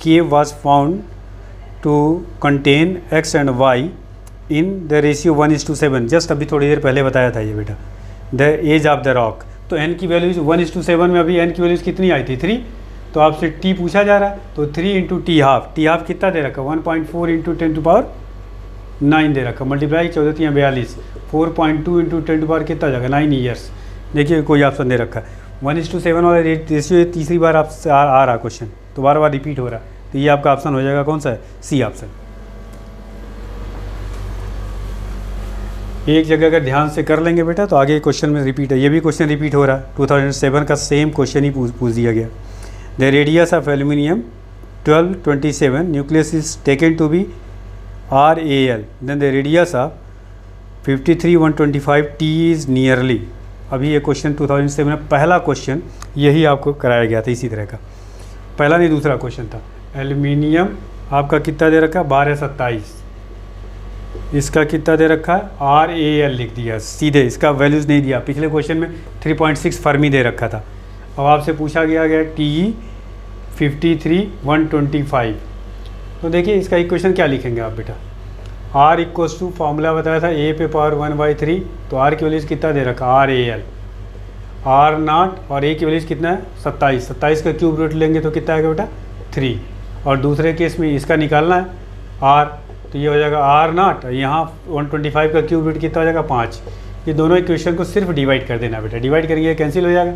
cave was found to contain X and Y in the ratio 1:7। Just अभी थोड़ी देर पहले बताया था ये बेटा, the age of the rock. तो n की वैल्यूज 1:7 में अभी n की वैल्यूज कितनी आई थी, 3, तो आपसे t पूछा जा रहा है, तो 3 इंटू टी हाफ कितना दे रखा, 1.4 इंटू 10⁹ दे रखा, मल्टीप्लाई 14×42, 4.2 इंटू 10⁻, कितना जाएगा 9 ईयर्स। देखिए कोई ऑप्शन दे रखा है 1:7 वाला रेशियो, तीसरी बार आपसे आ रहा क्वेश्चन, तो बार बार रिपीट हो रहा है, तो ये आपका ऑप्शन हो जाएगा कौन सा है, सी ऑप्शन। एक जगह अगर ध्यान से कर लेंगे बेटा तो आगे क्वेश्चन में रिपीट है, ये भी क्वेश्चन रिपीट हो रहा है, 2007 का सेम क्वेश्चन ही पूछ दिया गया। The radius of aluminium 1227 nucleus is taken to be RAL, then the radius of 53,125 T is nearly. अभी ये क्वेश्चन 2007 में पहला क्वेश्चन यही आपको कराया गया था, इसी तरह का, पहला नहीं दूसरा क्वेश्चन था। एल्यूमिनियम आपका कितना दे रखा है, 1227, इसका कितना दे रखा है, RAL लिख दिया सीधे, इसका वैल्यूज़ नहीं दिया। पिछले क्वेश्चन में 3.6 फर्मी दे रखा था, अब आपसे पूछा गया TE 53,125। तो देखिए इसका इक्वेशन क्या लिखेंगे आप बेटा, R इक्वल्स टू फॉर्मूला बताया था A पे पावर 1/3, तो R की वैल्यूज़ कितना दे रखा, RAL, R0 और A की वैल्यूज़ कितना है 27, 27 का क्यूब रूट लेंगे तो कितना आएगा बेटा 3, और दूसरे केस में इसका निकालना है R, तो ये हो जाएगा R0, यहाँ 125 का क्यूब रूट कितना हो जाएगा 5। ये दोनों इक्वेशन को सिर्फ डिवाइड कर देना बेटा, डिवाइड करेंगे कैंसिल हो जाएगा,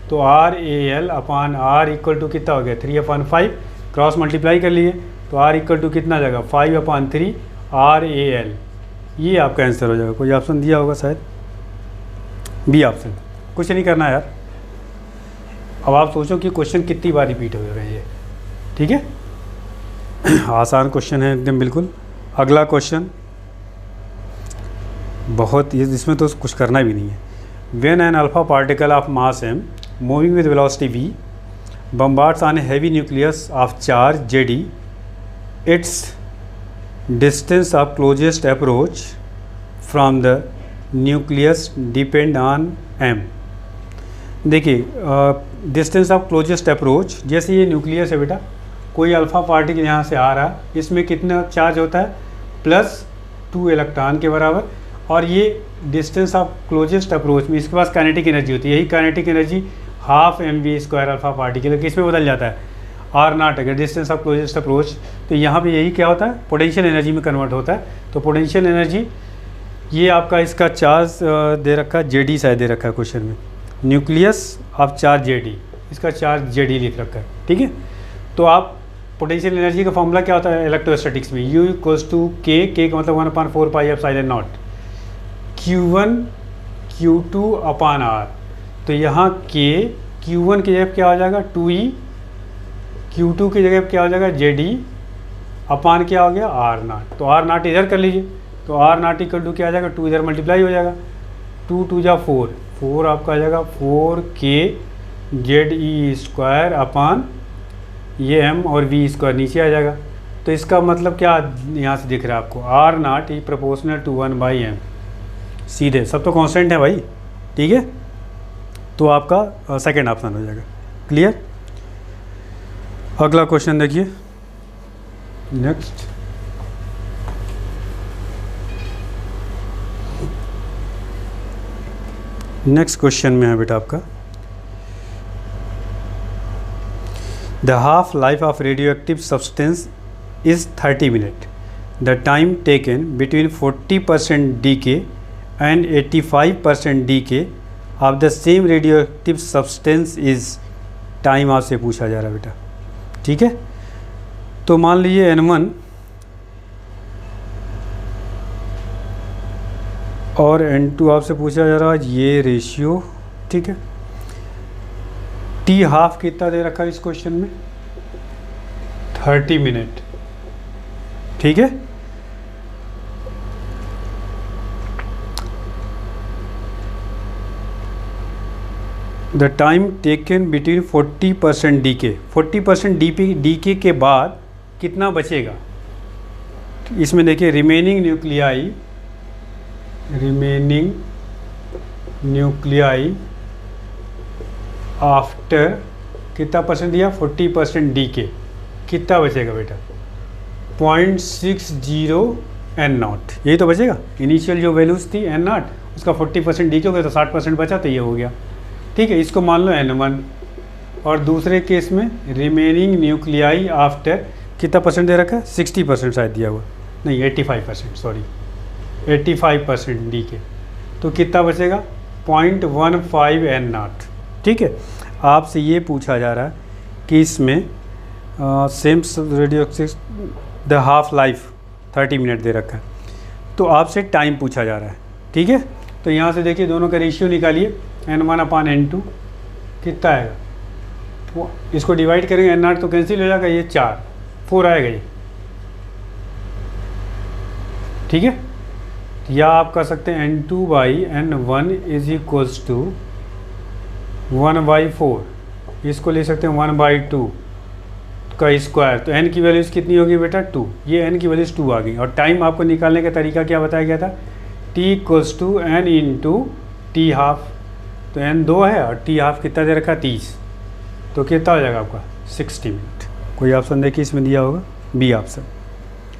तो RAL upon R equal to कितना हो गया 3/5, क्रॉस मल्टीप्लाई कर लिए तो R इक्वल टू कितना आ जाएगा 5/3 RAL, ये आपका आंसर हो जाएगा। कोई ऑप्शन दिया होगा शायद, बी ऑप्शन, कुछ नहीं करना यार। अब आप सोचो कि क्वेश्चन कितनी बार रिपीट हो रहे हैं, ठीक है। आसान क्वेश्चन है एकदम बिल्कुल। अगला क्वेश्चन बहुत, इसमें तो कुछ करना भी नहीं है। When an alpha particle of mass m moving with velocity v bombards on a heavy nucleus of charge Jd, its distance of closest approach from the nucleus depend on m। देखिए distance of closest approach, जैसे ये nucleus है बेटा, कोई alpha particle यहाँ से आ रहा है, इसमें कितना चार्ज होता है +2 इलेक्ट्रॉन के बराबर, और ये डिस्टेंस ऑफ क्लोजेस्ट अप्रोच में इसके पास काइनेटिक एनर्जी होती है, यही kinetic energy 12 mv² alpha particle किस में बदल जाता है, R0 अगर डिस्टेंस ऑफ क्लोजेस्ट अप्रोच, तो यहाँ पे यही क्या होता है पोटेंशियल एनर्जी में कन्वर्ट होता है। तो पोटेंशियल एनर्जी ये आपका इसका चार्ज दे रखा है Jd, शायद दे रखा है क्वेश्चन में, न्यूक्लियस ऑफ चार्ज Jd, इसका चार्ज Jd लिख रखा है, ठीक है। तो आप पोटेंशियल एनर्जी का फॉर्मूला क्या होता है इलेक्ट्रोस्टैटिक्स में, U इक्वल्स टू K का मतलब 1/4πε0 Q1 Q2 अपान R, तो यहाँ K Q1 की जगह क्या हो जाएगा 2E, Q2 की जगह क्या हो जाएगा ZE अपान क्या हो गया R नाट। तो R नाट इधर कर लीजिए, तो R नाट इक्वल टू क्या आ जाएगा 2 इधर मल्टीप्लाई हो जाएगा, 2 2 जा 4, 4 आपका आ जाएगा 4K ZE स्क्वायर अपान ये M और V स्क्वायर नीचे आ जाएगा। तो इसका मतलब क्या यहाँ से दिख रहा है आपको, R not is proportional to 1/m, सीधे सब तो कांस्टेंट है भाई, ठीक है। तो आपका सेकंड ऑप्शन हो जाएगा। क्लियर। अगला क्वेश्चन देखिए नेक्स्ट। नेक्स्ट क्वेश्चन में है बेटा आपका, the half life of radioactive substance is 30 minute, the time taken between 40% decay and 85% decay of the same radioactive substance is, time आपसे पूछा जा रहा है बेटा, ठीक है। तो मान लीजिए N1 और N2 आपसे पूछा जा रहा है ये रेशियो, ठीक है। T हाफ कितना दे रखा है इस क्वेश्चन में 30 मिनट, ठीक है। The time taken between 40% decay, 40% decay के बाद कितना बचेगा, इसमें देखिए रिमेनिंग न्यूक्लियाई आफ्टर कितना परसेंट दिया 40% डीके, कितना बचेगा बेटा 0.60 N0, यही तो बचेगा। इनिशियल जो वैल्यूज थी N0 उसका 40% डीके हो गया तो 60% बचा, तो ये हो गया, ठीक है। इसको मान लो N1 और दूसरे केस में रिमेनिंग न्यूक्लियाई आफ्टर कितना परसेंट दे रखा है 60% शायद दिया हुआ, नहीं 85%, सॉरी 85% डीके, तो कितना बचेगा 0.15 N0, ठीक है। आपसे ये पूछा जा रहा है कि इसमें same radio the half life 30 minute दे रखा है, तो आपसे टाइम पूछा जा रहा है, ठीक है। तो यहाँ से देखिए दोनों का रेशियो निकालिए, N1 अपान N2 कितना आएगा, इसको डिवाइड करेंगे N0 तो कैंसिल हो जाएगा, ये 4 आएगा ये, ठीक है। या आप कर सकते हैं N2/N1 इज इक्वल्स टू 1/4, इसको ले सकते हैं 1/2 का स्क्वायर, तो n की वैल्यूज़ कितनी होगी बेटा 2, ये n की वैल्यूज़ 2 आ गई। और टाइम आपको निकालने का तरीका क्या बताया गया था, t equals to n into T half, तो n 2 है और t हाफ कितना दे रखा 30, तो कितना हो जाएगा आपका 60 मिनट। कोई ऑप्शन देखिए इसमें दिया होगा बी ऑप्शन,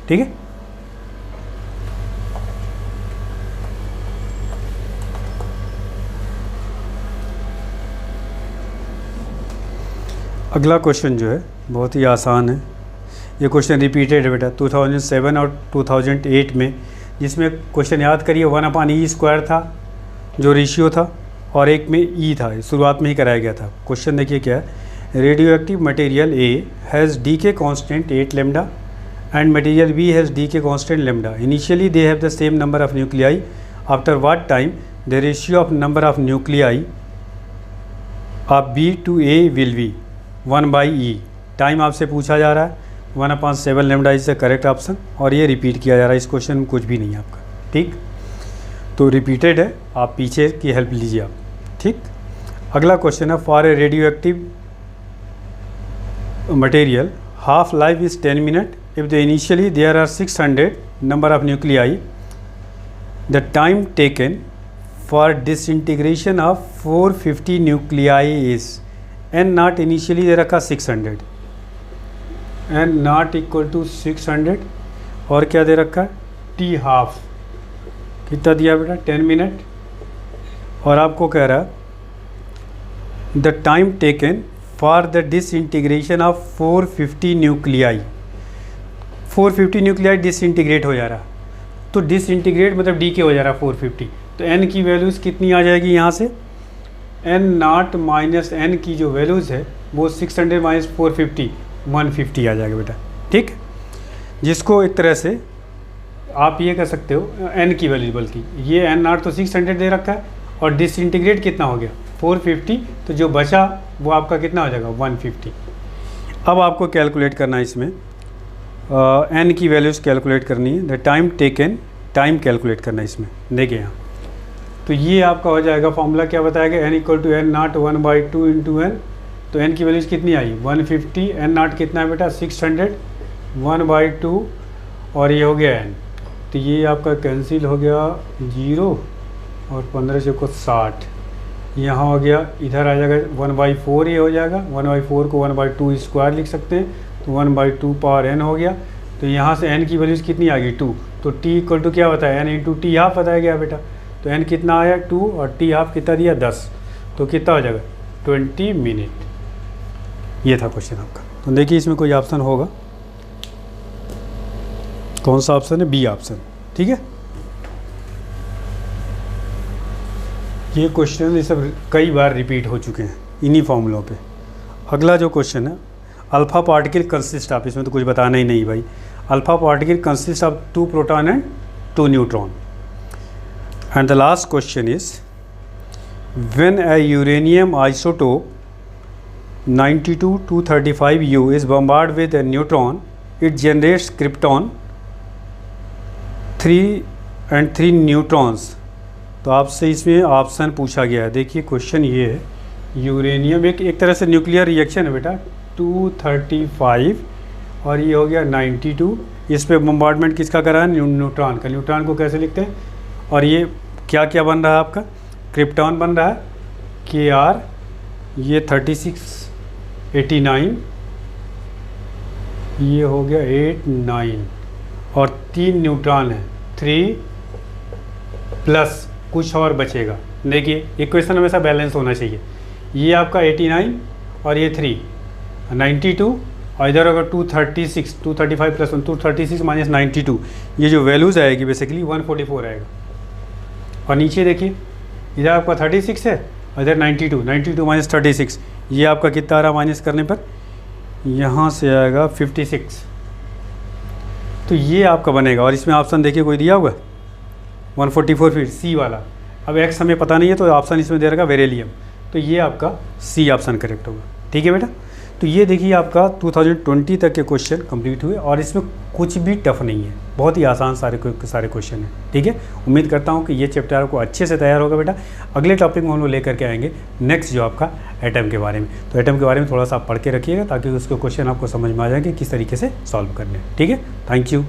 ठीक है। अगला क्वेश्चन जो है बहुत ही आसान है, ये क्वेश्चन रिपीटेड है बेटा 2007 और 2008 में, जिसमें क्वेश्चन याद करिए 1/E² था जो रेशियो था और एक में E था, शुरुआत में ही कराया गया था। क्वेश्चन देखिए क्या है, radio active material A has decay constant 8 lambda and material B has decay constant lambda, initially they have the same number of nuclei, after what time the ratio of number of nuclei of B to A will be 1/E। Time आपसे पूछा जा रहा है 1/7 lambda is the correct option, और ये repeat किया जा रहा है, इस क्वेश्चन में कुछ भी नहीं है आपका, ठीक। तो रिपीटेड है, आप पीछे की हेल्प लीजिए आप, ठीक। अगला क्वेश्चन है, for a radio active material half life is 10 minute if the initially there are 600 number of nuclei, the time taken for disintegration of 450 nuclei is, N0 initially दे रखा 600, N0 इक्वल टू 600 और क्या दे रखा है T half कितना दिया बेटा 10 मिनट, और आपको कह रहा है the time taken for the disintegration of 450 nuclei, 450 nuclei disintegrate हो जा रहा, तो डिसइंटीग्रेट मतलब डीके हो जा रहा 450, तो N की वैल्यूज़ कितनी आ जाएगी यहाँ से, N0 माइनस N की जो वैल्यूज़ है वो 600 माइनस 450 150 आ जाएगा बेटा, ठीक। जिसको एक तरह से आप ये कर सकते हो N की वैल्यू, बल्कि ये N0 तो 600 दे रखा है और डिसइंटीग्रेट कितना हो गया 450, तो जो बचा वो आपका कितना हो जाएगा 150। अब आपको कैलकुलेट करना है इसमें n की वैल्यूज़ कैलकुलेट करनी है, the time taken, time calculate करना है इसमें। देखिए यहाँ तो ये आपका हो जाएगा, फॉर्मूला क्या बताएगा, n = n नॉट 1/2 × n। तो n की वैल्यूज़ कितनी आई 150, n नॉट कितना है बेटा 600, 1/2 और ये हो गया n। तो ये आपका कैंसिल हो गया 0 और 15 से को 60, यहाँ हो गया, इधर आ जाएगा 1/4 ये हो जाएगा, 1/4 को 1/2 स्क्वायर लिख सकते हैं, तो 1/2 पावर n हो गया। तो यहाँ से n की वैल्यूज़ कितनी आ गई 2, तो t = क्या बताया n × t हाफ बताया गया बेटा। तो n कितना आया 2 और t हाफ कितना दिया 10, तो कितना हो जाएगा 20 मिनट। ये था क्वेश्चन आपका। तो देखिए इसमें कोई ऑप्शन होगा, कौन सा ऑप्शन है, बी ऑप्शन। ठीक है, ये क्वेश्चन ये सब कई बार रिपीट हो चुके हैं इन्हीं फॉर्मूलों पे। अगला जो क्वेश्चन है, अल्फा पार्टिकल कंसिस्ट ऑफ, इसमें तो कुछ बताना ही नहीं भाई, alpha particle consist of 2 proton and 2 neutron. And the last question is when a uranium isotope 92-235U is bombarded with a neutron, it generates krypton 3 and 3 neutrons. तो आपसे इसमें option पूछा गया है। देखिए क्वेश्चन ये है, यूरेनियम एक तरह से न्यूक्लियर रिएक्शन है बेटा, 235 और ये हो गया 92, इस पे बम्बार्डमेंट किसका करा है, न्यूट्रॉन का। न्यूट्रॉन को कैसे लिखते हैं, और ये क्या क्या बन रहा है आपका, क्रिप्टॉन बन रहा है Kr, ये 3689, ये हो गया 89 और 3 न्यूट्रॉन है 3 प्लस कुछ और बचेगा। देखिए इक्वेशन हमेशा बैलेंस होना चाहिए, ये आपका 89 और ये 3 92 और इधर अगर 236 235 प्लस 1 236 माइनस 92, ये जो वैल्यूज़ आएगी बेसिकली 144 आएगा। और नीचे देखिए इधर आपका 36 है और इधर 92 माइनस 36, ये आपका कितना आ रहा माइनस करने पर, यहाँ से आएगा 56। तो ये आपका बनेगा। और इसमें ऑप्शन देखिए कोई दिया होगा 144 फीट सी वाला। अब एक्स हमें पता नहीं है तो ऑप्शन इसमें दे रहेगा बेरिलियम, तो ये आपका सी ऑप्शन करेक्ट होगा। ठीक है बेटा, तो ये देखिए आपका 2020 तक के क्वेश्चन कंप्लीट हुए और इसमें कुछ भी टफ नहीं है, बहुत ही आसान सारे क्वेश्चन हैं। ठीक है, उम्मीद करता हूँ कि ये चैप्टर आपको अच्छे से तैयार होगा बेटा। अगले टॉपिक में हम लोग लेकर के आएंगे नेक्स्ट जो आपका एटम के बारे में। तो एटम के बारे में थोड़ा सा आप पढ़ के रखिएगा ताकि उसके क्वेश्चन आपको समझ में आ जाए कि किस तरीके से सॉल्व करने हैं। ठीक है, थैंक यू।